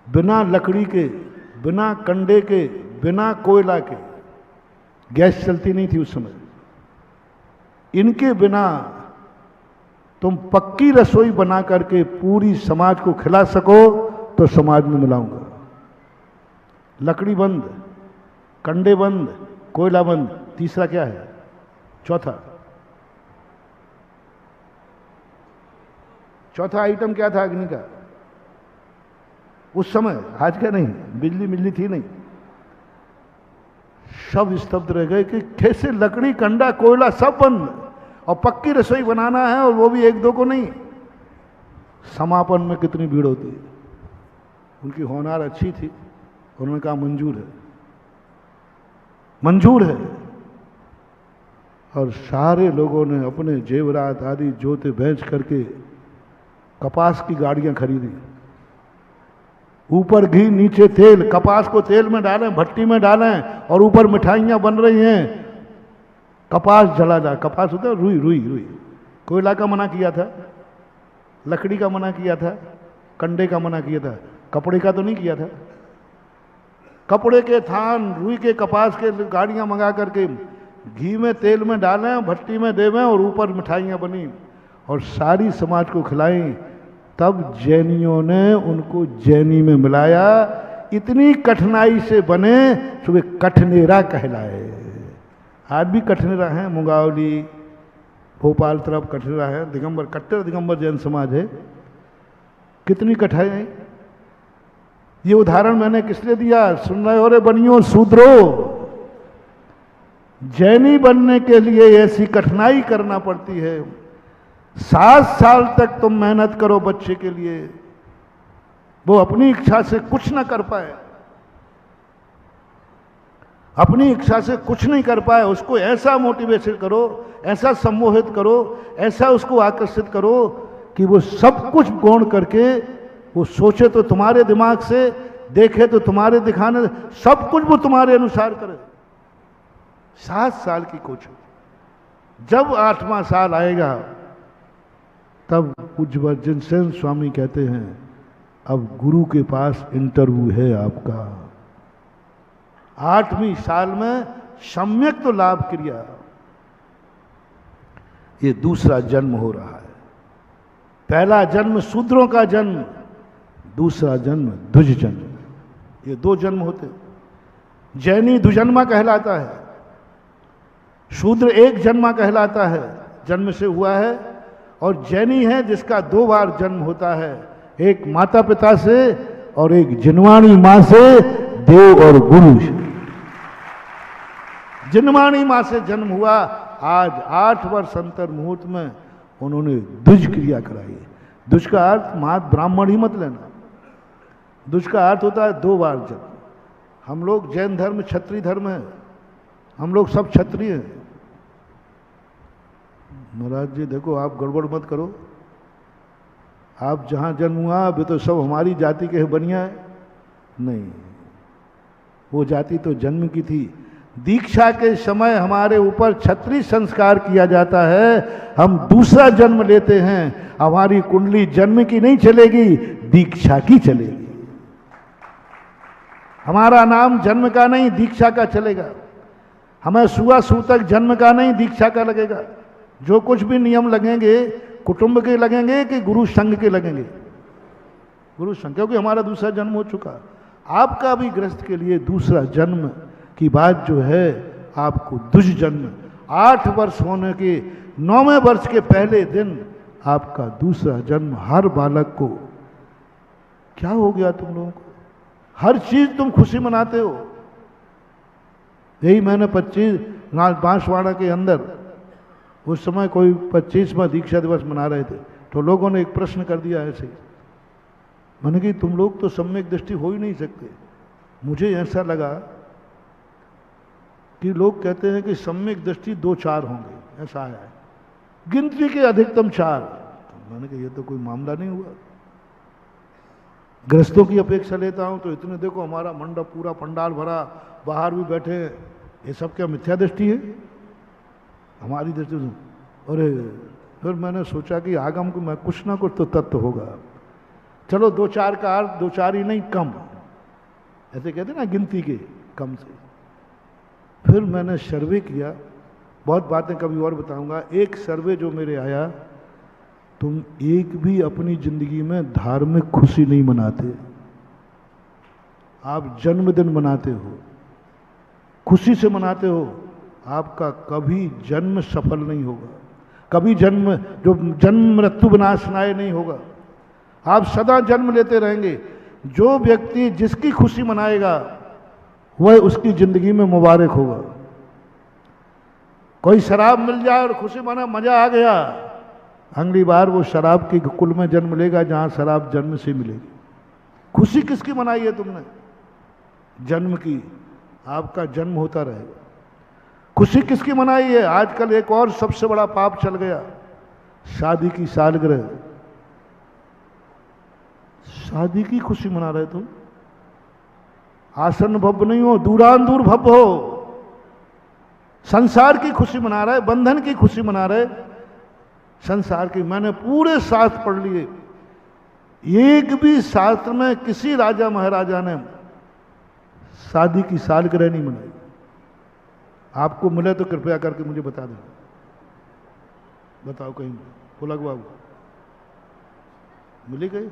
बिना लकड़ी के, बिना कंडे के, बिना कोयला के, गैस चलती नहीं थी उस समय, इनके बिना तुम पक्की रसोई बना करके पूरी समाज को खिला सको तो समाज में मिलाऊंगा। लकड़ी बंद, कंडे बंद, कोयला बंद, तीसरा क्या है? चौथा आइटम क्या था अग्नि का उस समय? आज का नहीं, बिजली मिलनी थी नहीं। सब स्तब्ध रह गए कि कैसे लकड़ी, कंडा, कोयला सब बंद, और पक्की रसोई बनाना है, और वो भी एक दो को नहीं। समापन में कितनी भीड़ होती है। उनकी होनहार अच्छी थी, उन्होंने कहा मंजूर है, मंजूर है। और सारे लोगों ने अपने जेवरात आदि जोते बेच करके कपास की गाड़ियां खरीदी। ऊपर घी, नीचे तेल, कपास को तेल में डालें, भट्टी में डालें, और ऊपर मिठाइयां बन रही हैं। कपास जला जा, कपास होता है रुई, रुई रुई। कोयला का मना किया था, लकड़ी का मना किया था, कंडे का मना किया था, कपड़े का तो नहीं किया था। कपड़े के थान, रुई के, कपास के गाड़ियां मंगा करके घी में, तेल में डालें, भट्टी में देवें, और ऊपर मिठाइयां बनी और सारी समाज को खिलाई। तब जैनियों ने उनको जैनी में मिलाया। इतनी कठिनाई से बने तो वे कठनेरा कहलाए। आज भी कठनेरा है, मुंगावली, भोपाल तरफ कठनेरा है, दिगंबर, कट्टर दिगंबर जैन समाज है। कितनी कठिनाई। ये उदाहरण मैंने किस लिए दिया? सुन रहे हो रे बनियों, शूद्रो, जैनी बनने के लिए ऐसी कठिनाई करना पड़ती है। 7 साल तक तुम मेहनत करो बच्चे के लिए, वो अपनी इच्छा से कुछ ना कर पाए, अपनी इच्छा से कुछ नहीं कर पाए, उसको ऐसा मोटिवेशन करो, ऐसा सम्मोहित करो, ऐसा उसको आकर्षित करो कि वो सब कुछ गौण करके वो सोचे तो तुम्हारे दिमाग से, देखे तो तुम्हारे दिखाने, सब कुछ वो तुम्हारे अनुसार करे। 7 साल की कोचिंग। जब 8वां साल आएगा तब पूज्य वज्रसेन स्वामी कहते हैं अब गुरु के पास इंटरव्यू है आपका। 8वीं साल में सम्यक तो लाभ क्रिया, ये दूसरा जन्म हो रहा है। पहला जन्म शूद्रों का जन्म, दूसरा जन्म द्विज जन्म। ये 2 जन्म होते। जैनी द्विजन्मा कहलाता है, शूद्र एक जन्मा कहलाता है, जन्म से हुआ है। और जैनी है जिसका 2 बार जन्म होता है, एक माता पिता से और एक जिनवाणी मां से, देव और गुरु से। जिनवाणी मां से जन्म हुआ। आज 8 वर्ष अंतर मुहूर्त में उन्होंने द्विज क्रिया कराई। द्विज का अर्थ मात ब्राह्मण ही मत लेना। द्विज का अर्थ होता है 2 बार जन्म। हम लोग जैन धर्म क्षत्रिय धर्म है, हम लोग सब क्षत्रिय हैं। महाराज जी देखो आप गड़बड़ मत करो, आप जहां जन्म हुआ अभी तो सब हमारी जाति के बनिया है। नहीं, वो जाति तो जन्म की थी। दीक्षा के समय हमारे ऊपर क्षत्रिय संस्कार किया जाता है, हम दूसरा जन्म लेते हैं। हमारी कुंडली जन्म की नहीं चलेगी, दीक्षा की चलेगी। हमारा नाम जन्म का नहीं, दीक्षा का चलेगा। हमें सुआ सूतक जन्म का नहीं, दीक्षा का लगेगा। जो कुछ भी नियम लगेंगे कुटुंब के लगेंगे कि गुरु संघ के लगेंगे? गुरु संघ, क्योंकि हमारा दूसरा जन्म हो चुका। आपका भी गृहस्थ के लिए दूसरा जन्म की बात जो है, आपको द्विज जन्म 8 वर्ष होने के 9वें वर्ष के पहले दिन आपका दूसरा जन्म। हर बालक को क्या हो गया तुम लोगों को? हर चीज तुम खुशी मनाते हो। यही मैंने 25 बांसवाड़ा के अंदर उस समय कोई 25वां दीक्षा दिवस मना रहे थे, तो लोगों ने एक प्रश्न कर दिया ऐसे ही। मैंने कि तुम लोग तो सम्यक दृष्टि हो ही नहीं सकते। मुझे ऐसा लगा कि लोग कहते हैं कि सम्यक दृष्टि 2-4 होंगे, ऐसा आया है, गिनती के अधिकतम 4। तो मैंने कहा ये तो कोई मामला नहीं हुआ। गृहस्थों की अपेक्षा लेता हूं तो इतने देखो हमारा मंडप पूरा पंडाल भरा, बाहर भी बैठे, ये सब क्या मिथ्या दृष्टि है हमारी दृष्टि से? अरे फिर मैंने सोचा कि आगम को मैं कुछ ना कुछ तो तत्व होगा। चलो 2-4 का अर्थ 2-4 ही नहीं, कम, ऐसे कहते ना गिनती के कम से। फिर मैंने सर्वे किया, बहुत बातें कभी और बताऊंगा। एक सर्वे जो मेरे आया, तुम एक भी अपनी जिंदगी में धार्मिक खुशी नहीं मनाते। आप जन्मदिन मनाते हो, खुशी से मनाते हो, आपका कभी जन्म सफल नहीं होगा, कभी जन्म मृत्यु विनाशनाय नहीं होगा, आप सदा जन्म लेते रहेंगे। जो व्यक्ति जिसकी खुशी मनाएगा वह उसकी जिंदगी में मुबारक होगा। कोई शराब मिल जाए और खुशी मना, मजा आ गया, अगली बार वो शराब की कुल में जन्म लेगा जहां शराब जन्म से मिलेगी। खुशी किसकी मनाई है तुमने? जन्म की, आपका जन्म होता रहेगा। खुशी किसकी मनाई है? आजकल एक और सबसे बड़ा पाप चल गया, शादी की सालगिरह। शादी की खुशी मना रहे तुम? आसन भव्य नहीं हो, दूरान दूर भव्य हो। संसार की खुशी मना रहे, बंधन की खुशी मना रहे, संसार की। मैंने पूरे शास्त्र पढ़ लिए, एक भी शास्त्र में किसी राजा महाराजा ने शादी की सालगिरह नहीं मनाई। आपको मिले तो कृपया करके मुझे बता दें, बताओ कहीं पुलक बाबू मिली गई?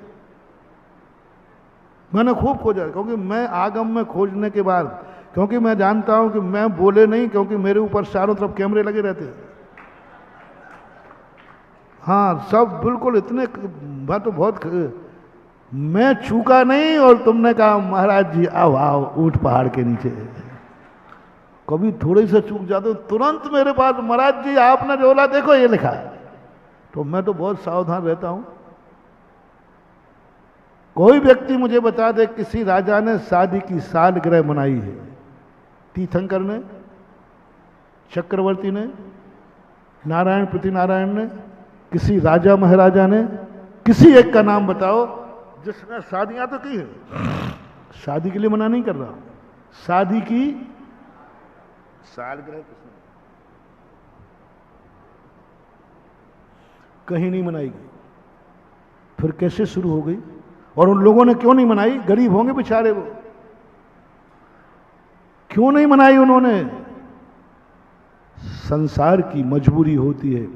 मैंने खूब खोजा, क्योंकि मैं आगम में खोजने के बाद, क्योंकि मैं जानता हूं कि मैं बोले नहीं, क्योंकि मेरे ऊपर चारों तरफ कैमरे लगे रहते हैं। हाँ, सब बिल्कुल इतने, मैं तो बहुत, मैं चूका नहीं। और तुमने कहा महाराज जी आओ आओ ऊंट पहाड़ के नीचे, कभी थोड़े से चूक जाते हो तुरंत मेरे पास, महाराज जी आपने जो बोला देखो ये लिखा है। तो मैं तो बहुत सावधान रहता हूं। कोई व्यक्ति मुझे बता दे किसी राजा ने शादी की सालगिरह मनाई है? तीर्थंकर ने, चक्रवर्ती ने, नारायण पृथ्वीनारायण ने, किसी राजा महाराजा ने? किसी एक का नाम बताओ जिसने शादियां तो की है। शादी के लिए मना नहीं कर रहा, शादी की सालगिरह किसने कहीं नहीं मनाई गई। फिर कैसे शुरू हो गई? और उन लोगों ने क्यों नहीं मनाई? गरीब होंगे बेचारे, वो क्यों नहीं मनाई उन्होंने? संसार की मजबूरी होती है।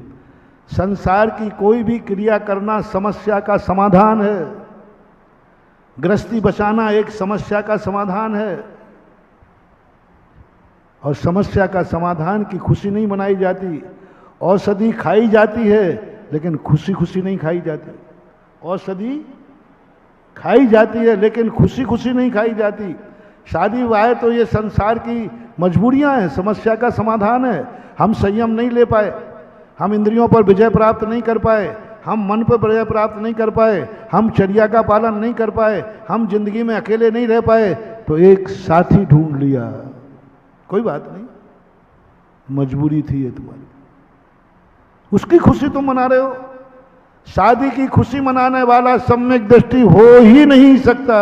संसार की कोई भी क्रिया करना समस्या का समाधान है। गृहस्थी बचाना एक समस्या का समाधान है, और समस्या का समाधान की खुशी नहीं मनाई जाती। औषधि खाई जाती है लेकिन खुशी खुशी नहीं खाई जाती। औषधि खाई जाती है लेकिन खुशी खुशी नहीं खाई जाती। शादी विवाह तो ये संसार की मजबूरियां हैं, समस्या का समाधान है। हम संयम नहीं ले पाए, हम इंद्रियों पर विजय प्राप्त नहीं कर पाए, हम मन पर विजय प्राप्त नहीं कर पाए, हम चर्या का पालन नहीं कर पाए, हम जिंदगी में अकेले नहीं रह पाए, तो एक साथी ढूंढ लिया। कोई बात नहीं, मजबूरी थी ये तुम्हारी, उसकी खुशी तुम मना रहे हो। शादी की खुशी मनाने वाला सम्यक दृष्टि हो ही नहीं सकता,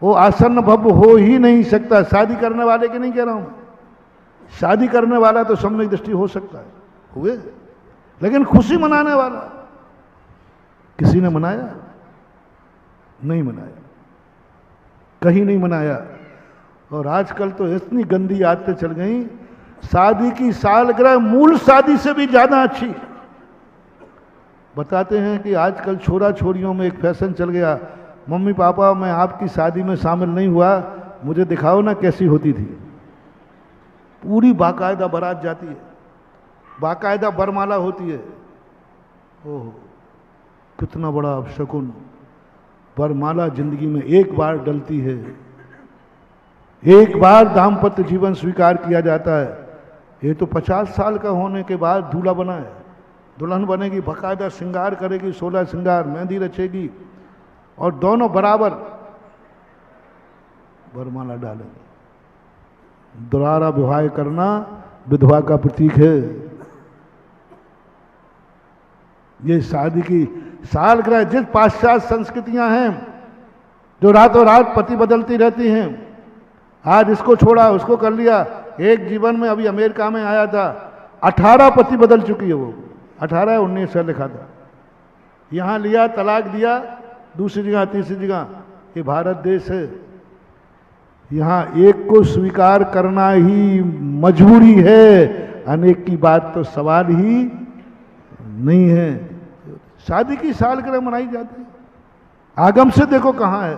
वो आसन्न भव हो ही नहीं सकता। शादी करने वाले की नहीं कह रहा हूं, शादी करने वाला तो सम्यक दृष्टि हो सकता है, हुए, लेकिन खुशी मनाने वाला किसी ने मनाया? नहीं मनाया, कहीं नहीं मनाया। और आजकल तो इतनी गंदी आदतें चल गई, शादी की सालगिरह मूल शादी से भी ज्यादा अच्छी। बताते हैं कि आजकल छोरा छोरियों में एक फैशन चल गया, मम्मी पापा मैं आपकी शादी में शामिल नहीं हुआ, मुझे दिखाओ ना कैसी होती थी। पूरी बाकायदा बारात जाती है, बाकायदा बरमाला होती है। ओह कितना बड़ा अपशकुन। वरमाला जिंदगी में एक बार डलती है, एक बार दाम्पत्य जीवन स्वीकार किया जाता है। ये तो 50 साल का होने के बाद दूल्हा बना है, दुल्हन बनेगी, बाकायदा श्रृंगार करेगी, 16 श्रृंगार, मेहंदी रचेगी और दोनों बराबर वरमाला डालेंगे। दोबारा विवाह करना विधवा का प्रतीक है। ये शादी की सालगिरह, जिस पाश्चात्य संस्कृतियां हैं जो रातों रात पति बदलती रहती हैं, आज इसको छोड़ा उसको कर लिया। एक जीवन में अभी अमेरिका में आया था, 18 पति बदल चुकी है वो, 18 19 से लिखा था। यहाँ लिया, तलाक दिया, दूसरी जगह तीसरी जगह। ये भारत देश है, यहाँ एक को स्वीकार करना ही मजबूरी है, अनेक की बात तो सवाल ही नहीं है। शादी की सालगिरह मनाई जाती है, आगम से देखो कहाँ है।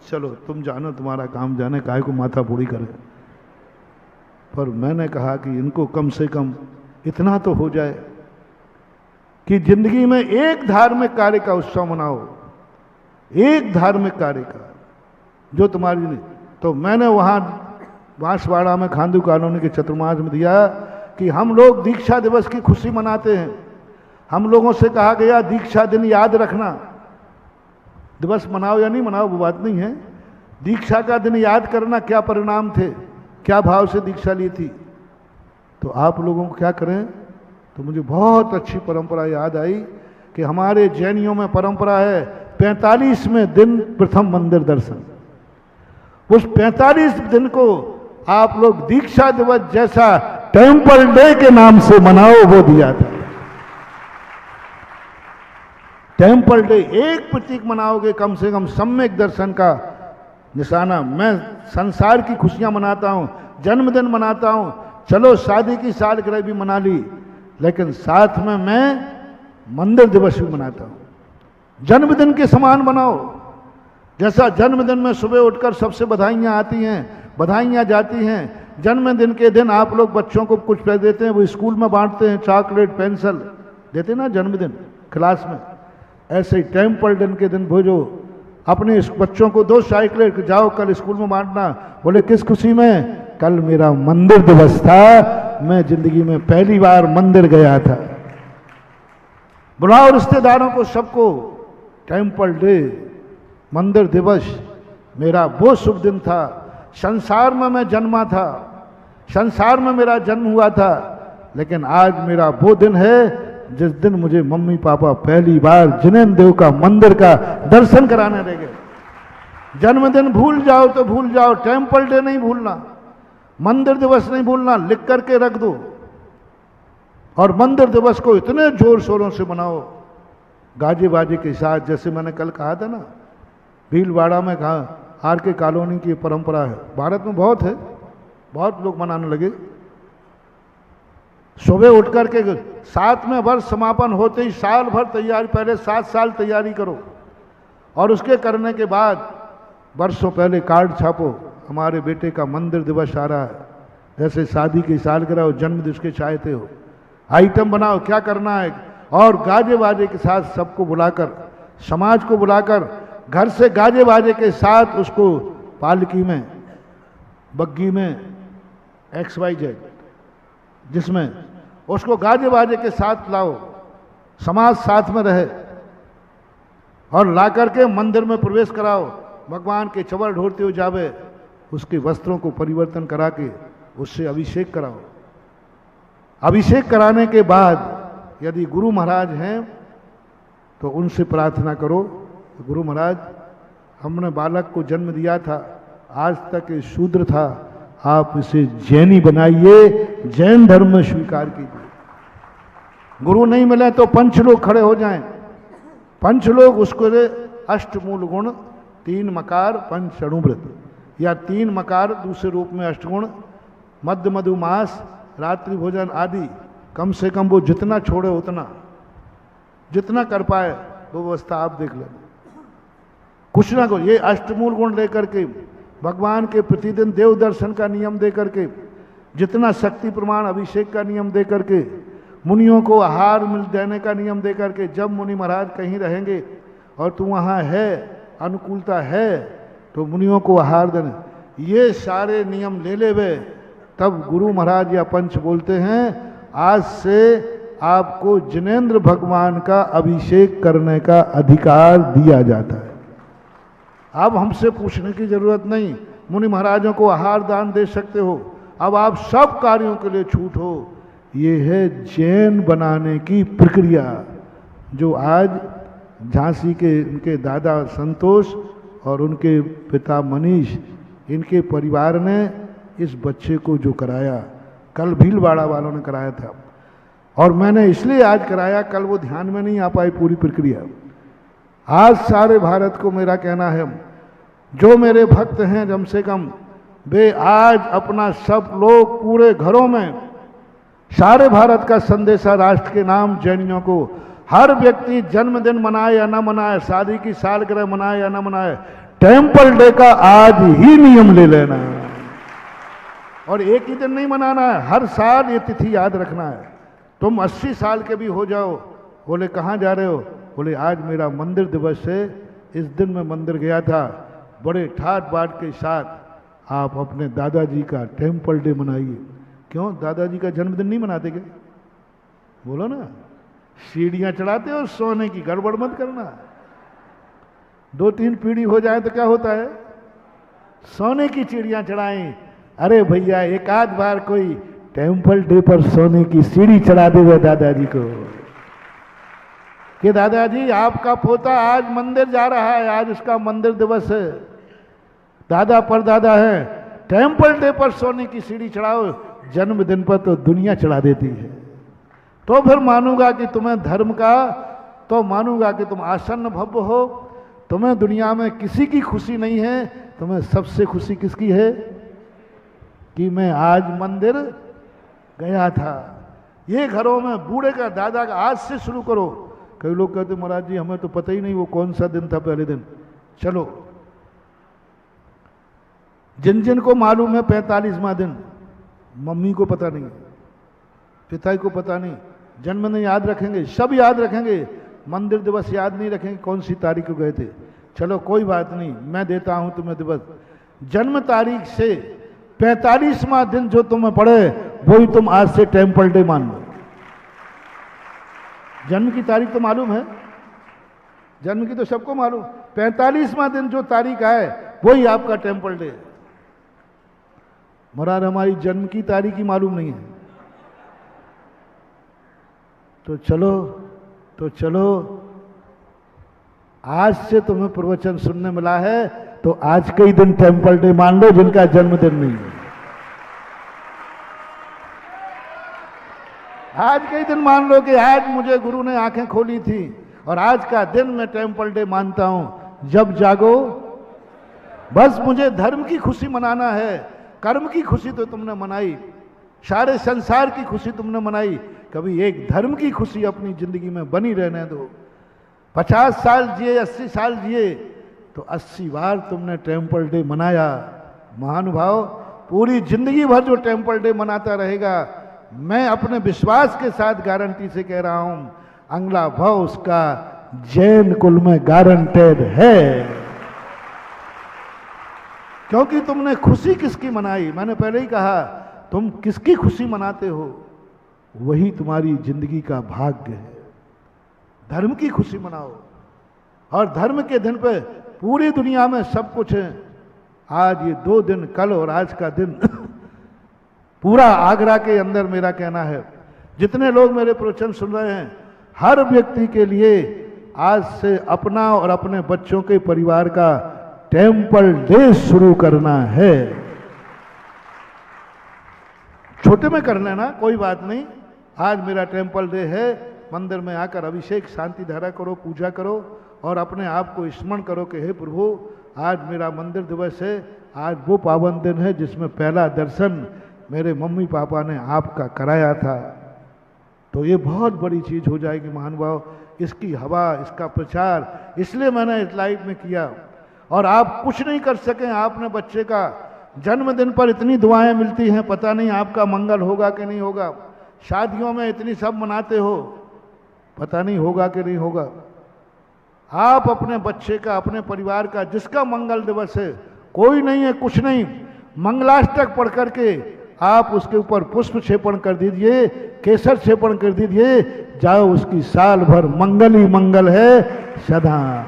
चलो तुम जानो, तुम्हारा काम जाने, काहे को माथा पूरी करे। पर मैंने कहा कि इनको कम से कम इतना तो हो जाए कि जिंदगी में एक धार्मिक कार्य का उत्सव मनाओ, एक धार्मिक कार्य का जो तुम्हारी नहीं। तो मैंने वहाँ बांसवाड़ा में खांडू कॉलोनी के चतुर्मास में दिया कि हम लोग दीक्षा दिवस की खुशी मनाते हैं। हम लोगों से कहा गया दीक्षा दिन याद रखना, दिवस मनाओ या नहीं मनाओ वो बात नहीं है, दीक्षा का दिन याद करना, क्या परिणाम थे, क्या भाव से दीक्षा ली थी। तो आप लोगों को क्या करें। तो मुझे बहुत अच्छी परंपरा याद आई कि हमारे जैनियों में परंपरा है 45वें दिन प्रथम मंदिर दर्शन। उस 45 दिन को आप लोग दीक्षा दिवस जैसा टेम्पल डे के नाम से मनाओ, वो दिया था। टेम्पल डे एक प्रतीक मनाओगे, कम से कम सम्यक दर्शन का निशाना। मैं संसार की खुशियां मनाता हूं, जन्मदिन मनाता हूं, चलो शादी की सालगिरह भी मना ली, लेकिन साथ में मैं मंदिर दिवस भी मनाता हूं। जन्मदिन के समान बनाओ। जैसा जन्मदिन में सुबह उठकर सबसे बधाइयाँ आती हैं, बधाइयाँ जाती हैं। जन्मदिन के दिन आप लोग बच्चों को कुछ पैसे देते हैं, वो स्कूल में बांटते हैं, चॉकलेट पेंसिल देते ना जन्मदिन क्लास में। ऐसे ही टेम्पल दिन के दिन भेजो अपने इस बच्चों को 2 साइकिलें, जाओ कल स्कूल में बांटना। बोले किस खुशी में, कल मेरा मंदिर दिवस था, मैं जिंदगी में पहली बार मंदिर गया था। बुलाओ रिश्तेदारों को, सबको। टेम्पल डे, मंदिर दिवस मेरा वो शुभ दिन था। संसार में मैं जन्मा था, संसार में मेरा जन्म हुआ था, लेकिन आज मेरा वो दिन है जिस दिन मुझे मम्मी पापा पहली बार जिनेन्द्र देव का मंदिर का दर्शन कराने ले गए। जन्मदिन भूल जाओ तो भूल जाओ, टेम्पल डे नहीं भूलना, मंदिर दिवस नहीं भूलना, लिख करके रख दो। और मंदिर दिवस को इतने जोर शोरों से मनाओ, गाजे बाजे के साथ। जैसे मैंने कल कहा था ना, भीलवाड़ा में कहा RK कॉलोनी की परंपरा है, भारत में बहुत है, बहुत लोग मनाने लगे। सुबह उठ करके 7वें वर्ष समापन होते ही साल भर तैयारी, पहले 7 साल तैयारी करो, और उसके करने के बाद वर्षों पहले कार्ड छापो, हमारे बेटे का मंदिर दिवस आ रहा है। जैसे शादी की सालगिरह हो, जन्म दिवस के चाहते हो, आइटम बनाओ क्या करना है, और गाजे बाजे के साथ सबको बुलाकर, समाज को बुलाकर, घर से गाजे बाजे के साथ उसको पालकी में, बग्गी में, XYZ जिसमें उसको गाजे बाजे के साथ लाओ, समाज साथ में रहे, और ला करके मंदिर में प्रवेश कराओ। भगवान के चवर ढोरते हुए जावे, उसके वस्त्रों को परिवर्तन करा के उससे अभिषेक कराओ। अभिषेक कराने के बाद यदि गुरु महाराज हैं तो उनसे प्रार्थना करो, गुरु महाराज हमने बालक को जन्म दिया था, आज तक ये शूद्र था, आप इसे जैनी बनाइए, जैन धर्म में स्वीकार कीजिए। गुरु नहीं मिले तो पंचलोक खड़े हो जाएं। पंचलोक उसको अष्टमूल गुण, 3 मकार, 5 अणुव्रत, या 3 मकार दूसरे रूप में अष्टगुण, मध्य मधुमास, रात्रि भोजन आदि। कम से कम वो जितना छोड़े उतना, जितना कर पाए वो व्यवस्था आप देख लें। कुछ ना कुछ ये अष्टमूल गुण लेकर के, भगवान के प्रतिदिन देव दर्शन का नियम दे करके, जितना शक्ति प्रमाण अभिषेक का नियम दे करके, मुनियों को आहार मिल देने का नियम दे करके, जब मुनि महाराज कहीं रहेंगे और तू वहाँ है अनुकूलता है तो मुनियों को आहार देना, ये सारे नियम ले ले वे, तब गुरु महाराज या पंच बोलते हैं आज से आपको जिनेंद्र भगवान का अभिषेक करने का अधिकार दिया जाता है। अब हमसे पूछने की जरूरत नहीं, मुनि महाराजों को आहार दान दे सकते हो, अब आप सब कार्यों के लिए छूट हो। ये है जैन बनाने की प्रक्रिया जो आज झांसी के उनके दादा संतोष और उनके पिता मनीष, इनके परिवार ने इस बच्चे को जो कराया, कल भीलवाड़ा वालों ने कराया था, और मैंने इसलिए आज कराया, कल वो ध्यान में नहीं आ पाई पूरी प्रक्रिया। आज सारे भारत को मेरा कहना है, जो मेरे भक्त हैं कम से कम वे आज अपना सब लोग पूरे घरों में सारे भारत का संदेशा राष्ट्र के नाम जैनियों को, हर व्यक्ति जन्मदिन मनाए या ना मनाए, शादी की सालगिरह मनाए या ना मनाए, टेम्पल डे का आज ही नियम ले लेना है। और एक ही दिन नहीं मनाना है, हर साल ये तिथि याद रखना है। तुम 80 साल के भी हो जाओ, बोले कहाँ जा रहे हो, बोले आज मेरा मंदिर दिवस है, इस दिन मैं मंदिर गया था, बड़े ठाट बाट के साथ आप अपने दादाजी का टेम्पल डे मनाइए। क्यों दादाजी का जन्मदिन नहीं मनाते क्या? बोलो ना, सीढ़ियाँ चढ़ाते हो, सोने की गड़बड़ मत करना। 2-3 पीढ़ी हो जाए तो क्या होता है, सोने की चिड़ियाँ चढ़ाएं। अरे भैया एक आध बार कोई टेम्पल डे पर सोने की सीढ़ी चढ़ा देगा दादाजी को कि दादाजी आपका पोता आज मंदिर जा रहा है, आज उसका मंदिर दिवस है, दादा परदादा है, टेम्पल डे पर सोने की सीढ़ी चढ़ाओ, जन्मदिन पर तो दुनिया चढ़ा देती है। तो फिर मानूंगा कि तुम्हें धर्म का, तो मानूंगा कि तुम आसन्न भव्य हो, तुम्हें दुनिया में किसी की खुशी नहीं है, तुम्हें सबसे खुशी किसकी है कि मैं आज मंदिर गया था। ये घरों में बूढ़े का दादा का आज से शुरू करो। कई लोग कहते महाराज जी हमें तो पता ही नहीं वो कौन सा दिन था पहले दिन। चलो, जिन जिन को मालूम है 45वां दिन, मम्मी को पता नहीं, पिता को पता नहीं, जन्मदिन याद रखेंगे, सब याद रखेंगे, मंदिर दिवस याद नहीं रखेंगे कौन सी तारीख को गए थे। चलो कोई बात नहीं, मैं देता हूं तुम्हें दिवस। जन्म तारीख से 45वां दिन जो तुम्हें पड़े वही तुम आज से टेम्पल डे मान लो। जन्म की तारीख तो मालूम है, जन्म की तो सबको मालूम, 45वां दिन जो तारीख आए वही आपका टेम्पल डे। महाराज हमारी जन्म की तारीख ही मालूम नहीं है। तो चलो आज से तुम्हें प्रवचन सुनने मिला है तो आज के ही दिन टेम्पल डे मान लो जिनका जन्मदिन नहीं है। आज के ही दिन मान लो कि आज मुझे गुरु ने आंखें खोली थी और आज का दिन मैं टेम्पल डे मानता हूं। जब जागो, बस मुझे धर्म की खुशी मनाना है, कर्म की खुशी तो तुमने मनाई, सारे संसार की खुशी तुमने मनाई, कभी एक धर्म की खुशी अपनी जिंदगी में बनी रहने दो। 50 साल जिए, 80 साल जिए तो 80 बार तुमने टेम्पल डे मनाया। महानुभाव, पूरी जिंदगी भर जो टेम्पल डे मनाता रहेगा, मैं अपने विश्वास के साथ गारंटी से कह रहा हूं, अगला भाव उसका जैन कुल में गारंटेड है। क्योंकि तुमने खुशी किसकी मनाई, मैंने पहले ही कहा, तुम किसकी खुशी मनाते हो वही तुम्हारी जिंदगी का भाग्य है। धर्म की खुशी मनाओ, और धर्म के दिन पे पूरी दुनिया में सब कुछ है। आज ये 2 दिन, कल और आज का दिन पूरा आगरा के अंदर, मेरा कहना है जितने लोग मेरे प्रवचन सुन रहे हैं, हर व्यक्ति के लिए आज से अपना और अपने बच्चों के परिवार का टेम्पल डे शुरू करना है। छोटे में कर लेना, कोई बात नहीं। आज मेरा टेम्पल डे है, मंदिर में आकर अभिषेक शांति धारा करो, पूजा करो और अपने आप को स्मरण करो कि हे प्रभु, आज मेरा मंदिर दिवस है, आज वो पावन दिन है जिसमें पहला दर्शन मेरे मम्मी पापा ने आपका कराया था। तो ये बहुत बड़ी चीज हो जाएगी महानुभाव। इसकी हवा, इसका प्रचार इसलिए मैंने इस लाइव में किया। और आप कुछ नहीं कर सके, आपने बच्चे का जन्मदिन पर इतनी दुआएं मिलती हैं, पता नहीं आपका मंगल होगा कि नहीं होगा। शादियों में इतनी सब मनाते हो, पता नहीं होगा कि नहीं होगा। आप अपने बच्चे का, अपने परिवार का, जिसका मंगल दिवस है, कोई नहीं है, कुछ नहीं, मंगलाष्टक पढ़ करके आप उसके ऊपर पुष्प क्षेपण कर दीजिए, केसर क्षेपण कर दीजिए, जाओ, उसकी साल भर मंगल ही मंगल है सदा।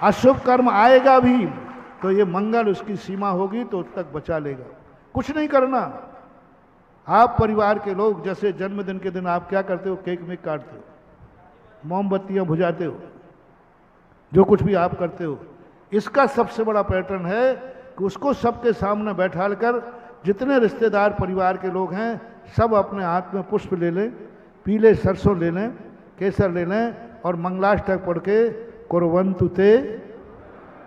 अशुभ कर्म आएगा भी तो ये मंगल उसकी सीमा होगी तो उस तक बचा लेगा। कुछ नहीं करना। आप परिवार के लोग जैसे जन्मदिन के दिन आप क्या करते हो, केक में काटते हो, मोमबत्तियां बुझाते हो, जो कुछ भी आप करते हो, इसका सबसे बड़ा पैटर्न है कि उसको सबके सामने बैठा कर जितने रिश्तेदार परिवार के लोग हैं सब अपने हाथ में पुष्प ले लें, पीले सरसों ले लें, केसर ले लें और मंगलाष्टक पढ़ के कुर्वन्तु ते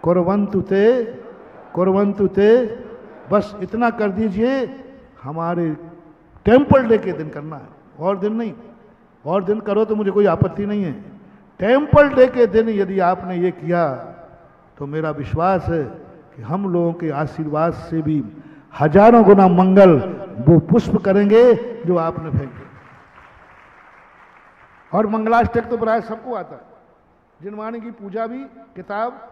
कुर्वन्तु ते कुर्वन्तु ते, बस इतना कर दीजिए। हमारे टेम्पल डे के दिन करना है, और दिन नहीं। और दिन करो तो मुझे कोई आपत्ति नहीं है। टेम्पल डे के दिन यदि आपने ये किया तो मेरा विश्वास है कि हम लोगों के आशीर्वाद से भी हजारों गुना मंगल वो पुष्प करेंगे जो आपने फेंके। और मंगलाष्टक तो प्राय सबको आता है। जिनवाणी की पूजा भी किताब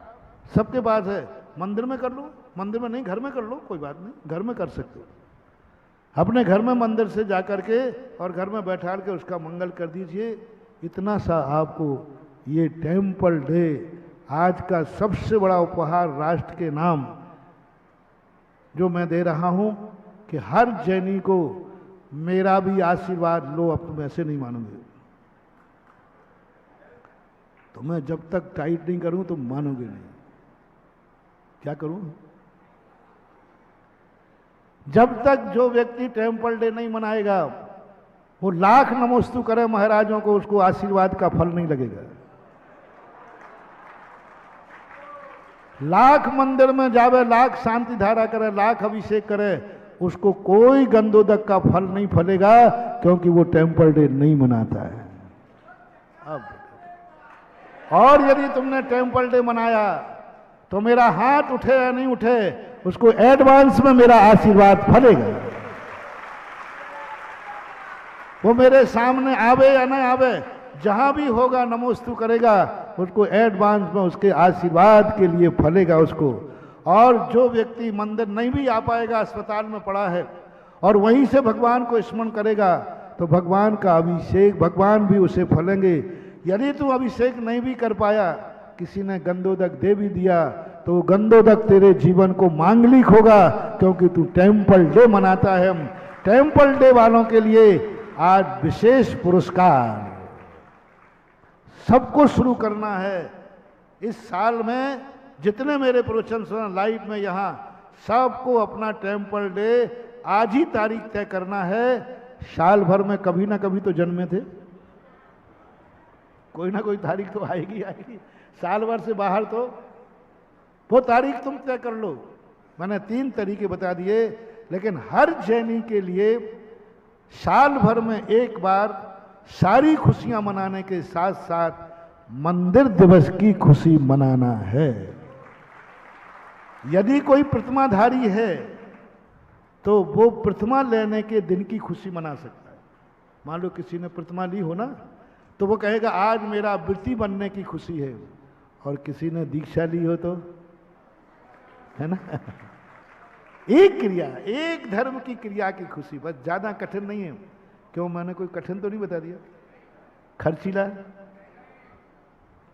सबके पास है। मंदिर में कर लो, मंदिर में नहीं घर में कर लो, कोई बात नहीं, घर में कर सकते हो। अपने घर में मंदिर से जाकर के और घर में बैठा के उसका मंगल कर दीजिए। इतना सा आपको ये टेम्पल डे आज का सबसे बड़ा उपहार राष्ट्र के नाम जो मैं दे रहा हूं कि हर जैनी को मेरा भी आशीर्वाद लो। अब तुम ऐसे नहीं मानोगे, तो मैं जब तक टाइट नहीं करूं तुम मानोगे नहीं। क्या करूं? जब तक जो व्यक्ति टेम्पल डे नहीं मनाएगा वो लाख नमोस्तु करे महाराजों को, उसको आशीर्वाद का फल नहीं लगेगा। लाख मंदिर में जावे, लाख शांति धारा करे, लाख अभिषेक करे, उसको कोई गंधोदक का फल नहीं फलेगा, क्योंकि वो टेम्पल डे नहीं मनाता है। अब और यदि तुमने टेम्पल डे मनाया तो मेरा हाथ उठे या नहीं उठे, उसको एडवांस में मेरा आशीर्वाद फलेगा। वो मेरे सामने आवे या नहीं आवे, जहां भी होगा नमोस्तु करेगा, उसको एडवांस में उसके आशीर्वाद के लिए फलेगा उसको। और जो व्यक्ति मंदिर नहीं भी आ पाएगा, अस्पताल में पड़ा है, और वहीं से भगवान को स्मरण करेगा, तो भगवान का अभिषेक, भगवान भी उसे फलेंगे। यदि तू अभिषेक नहीं भी कर पाया, किसी ने गंधोदक दे भी दिया, तो गंधोदक तेरे जीवन को मांगलिक होगा, क्योंकि तू टेम्पल डे मनाता है। टेम्पल डे वालों के लिए आज विशेष पुरस्कार सबको शुरू करना है। इस साल में जितने मेरे प्रवचन सुना लाइव में यहाँ, सबको अपना टेम्पल डे आज ही तारीख तय करना है। साल भर में कभी ना कभी तो जन्मे थे, कोई ना कोई तारीख तो आएगी आएगी। साल भर से बाहर तो वो तारीख तुम तय कर लो। मैंने 3 तरीके बता दिए, लेकिन हर जैनी के लिए साल भर में एक बार सारी खुशियां मनाने के साथ साथ मंदिर दिवस की खुशी मनाना है। यदि कोई प्रतिमाधारी है तो वो प्रतिमा लेने के दिन की खुशी मना सकता है। मान लो किसी ने प्रतिमा ली हो ना, तो वो कहेगा आज मेरा वृत्ति बनने की खुशी है। और किसी ने दीक्षा ली हो तो, है ना, एक क्रिया, एक धर्म की क्रिया की खुशी, बस ज्यादा कठिन नहीं है। क्यों, मैंने कोई कठिन तो नहीं बता दिया? खर्चीला,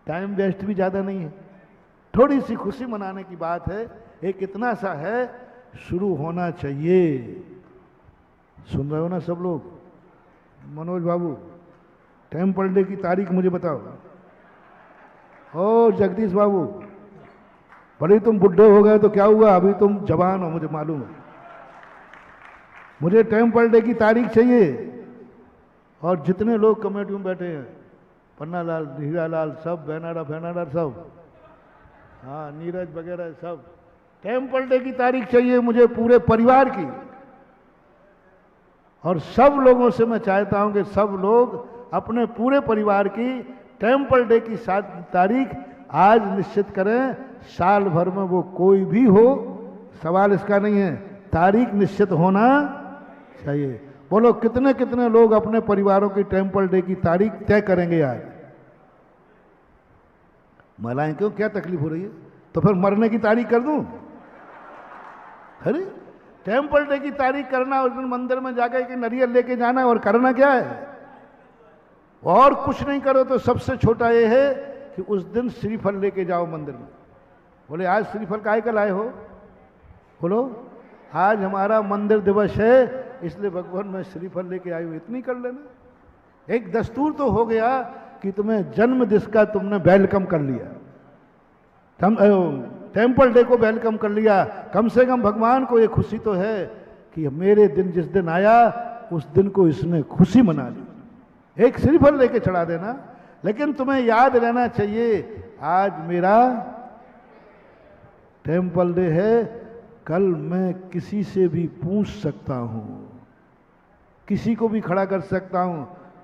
टाइम वेस्ट भी ज्यादा नहीं है, थोड़ी सी खुशी मनाने की बात है। एक इतना सा है, शुरू होना चाहिए। सुन रहे हो ना सब लोग? मनोज बाबू, टेम्पल डे की तारीख मुझे बताओ। ओ जगदीश बाबू, भले तुम बुढ़े हो गए तो क्या हुआ, अभी तुम जवान हो, मुझे मालूम है। मुझे टेम्पल डे की तारीख चाहिए। और जितने लोग कमेटी में बैठे हैं, पन्नालाल, हीरालाल, सब, बैनाडा फैनाडा सब, हाँ, नीरज वगैरह सब, टेम्पल डे की तारीख चाहिए मुझे पूरे परिवार की। और सब लोगों से मैं चाहता हूं कि सब लोग अपने पूरे परिवार की टेम्पल डे की तारीख आज निश्चित करें। साल भर में वो कोई भी हो, सवाल इसका नहीं है, तारीख निश्चित होना चाहिए। बोलो कितने कितने लोग अपने परिवारों की टेम्पल डे की तारीख तय करेंगे आज? महिलाएं क्यों, क्या तकलीफ हो रही है? तो फिर मरने की तारीख कर दूं? अरे टेम्पल डे की तारीख करना, उस दिन मंदिर में जाकर के नारियल लेके जाना है, और करना क्या है? और कुछ नहीं करो तो सबसे छोटा ये है कि उस दिन श्रीफल लेके जाओ मंदिर में। बोले आज श्रीफल काहे का लाए हो? बोलो आज हमारा मंदिर दिवस है, इसलिए भगवान मैं श्रीफल लेके आई हूं, इतनी कर लेना। एक दस्तूर तो हो गया कि तुम्हें जन्म दिवस का तुमने वेलकम कर लिया, टेम्पल डे को वेलकम कर लिया। कम से कम भगवान को ये खुशी तो है कि मेरे दिन जिस दिन आया उस दिन को इसने खुशी मना ली। एक श्रीफल लेके चढ़ा देना, लेकिन तुम्हें याद रहना चाहिए आज मेरा टेम्पल डे है, कल मैं किसी से भी पूछ सकता हूं, किसी को भी खड़ा कर सकता हूं,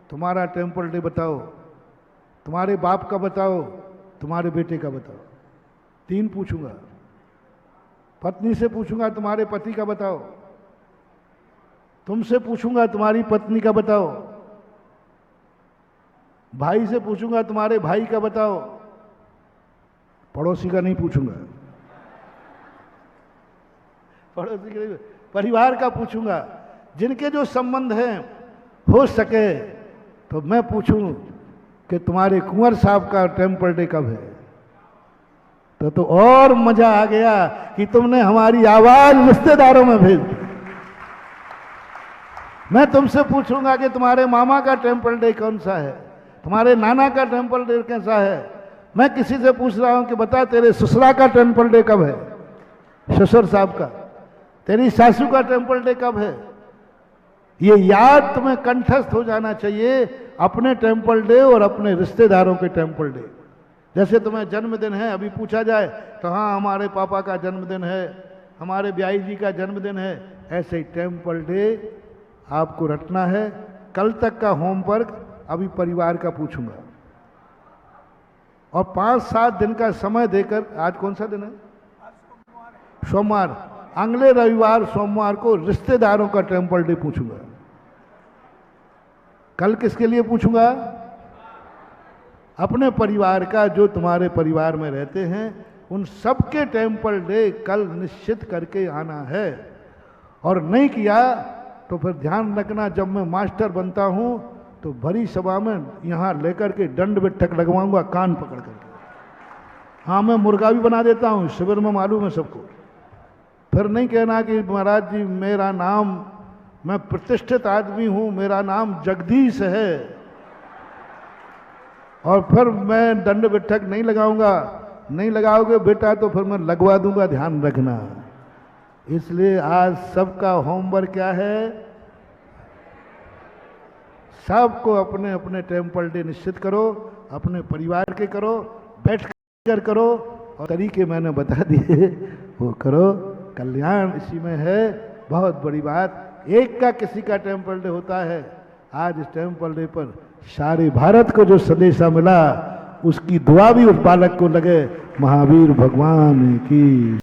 तुम्हारा टेम्पल डे बताओ, तुम्हारे बाप का बताओ, तुम्हारे बेटे का बताओ। 3 पूछूंगा। पत्नी से पूछूंगा तुम्हारे पति का बताओ, तुमसे पूछूंगा तुम्हारी पत्नी का बताओ, भाई से पूछूंगा तुम्हारे भाई का बताओ, पड़ोसी का नहीं पूछूंगा, पड़ोसी के परिवार का पूछूंगा। जिनके जो संबंध हैं, हो सके तो मैं पूछूं कि तुम्हारे कुंवर साहब का टेम्पल डे कब है, तो और मजा आ गया कि तुमने हमारी आवाज रिश्तेदारों में भेज दी। मैं तुमसे पूछूंगा कि तुम्हारे मामा का टेम्पल डे कौन सा है, तुम्हारे नाना का टेम्पल डे कैसा है। मैं किसी से पूछ रहा हूं कि बता तेरे ससुरा का टेम्पल डे कब है, ससुर साहब का, तेरी सासू का टेम्पल डे कब है। ये याद तुम्हें कंठस्थ हो जाना चाहिए, अपने टेम्पल डे और अपने रिश्तेदारों के टेम्पल डे। जैसे तुम्हें जन्मदिन है, अभी पूछा जाए तो हाँ हमारे पापा का जन्मदिन है, हमारे ब्याई जी का जन्मदिन है, ऐसे ही टेम्पल डे आपको रटना है। कल तक का होमवर्क अभी परिवार का पूछूंगा, और 5-7 दिन का समय देकर, आज कौन सा दिन है? सोमवार। अगले रविवार सोमवार को रिश्तेदारों का टेम्पल डे पूछूंगा। कल किसके लिए पूछूंगा? अपने परिवार का, जो तुम्हारे परिवार में रहते हैं उन सबके टेम्पल डे कल निश्चित करके आना है। और नहीं किया तो फिर ध्यान रखना, जब मैं मास्टर बनता हूं तो भरी सभा में यहां लेकर के दंड बिठक लगवाऊंगा, कान पकड़ करके। हाँ मैं मुर्गा भी बना देता हूं, शिविर में मालूम है सबको। फिर नहीं कहना कि महाराज जी मेरा नाम, मैं प्रतिष्ठित आदमी हूं, मेरा नाम जगदीश है, और फिर मैं दंड बिठक नहीं लगाऊंगा। नहीं लगाओगे बेटा तो फिर मैं लगवा दूंगा, ध्यान रखना। इसलिए आज सबका होमवर्क क्या है? सबको अपने अपने टेम्पल डे निश्चित करो, अपने परिवार के करो, बैठ कर करो, और तरीके मैंने बता दिए वो करो। कल्याण इसी में है, बहुत बड़ी बात। एक का किसी का टेम्पल डे होता है, आज इस टेम्पल डे पर सारे भारत को जो संदेशा मिला उसकी दुआ भी उस बालक को लगे। महावीर भगवान की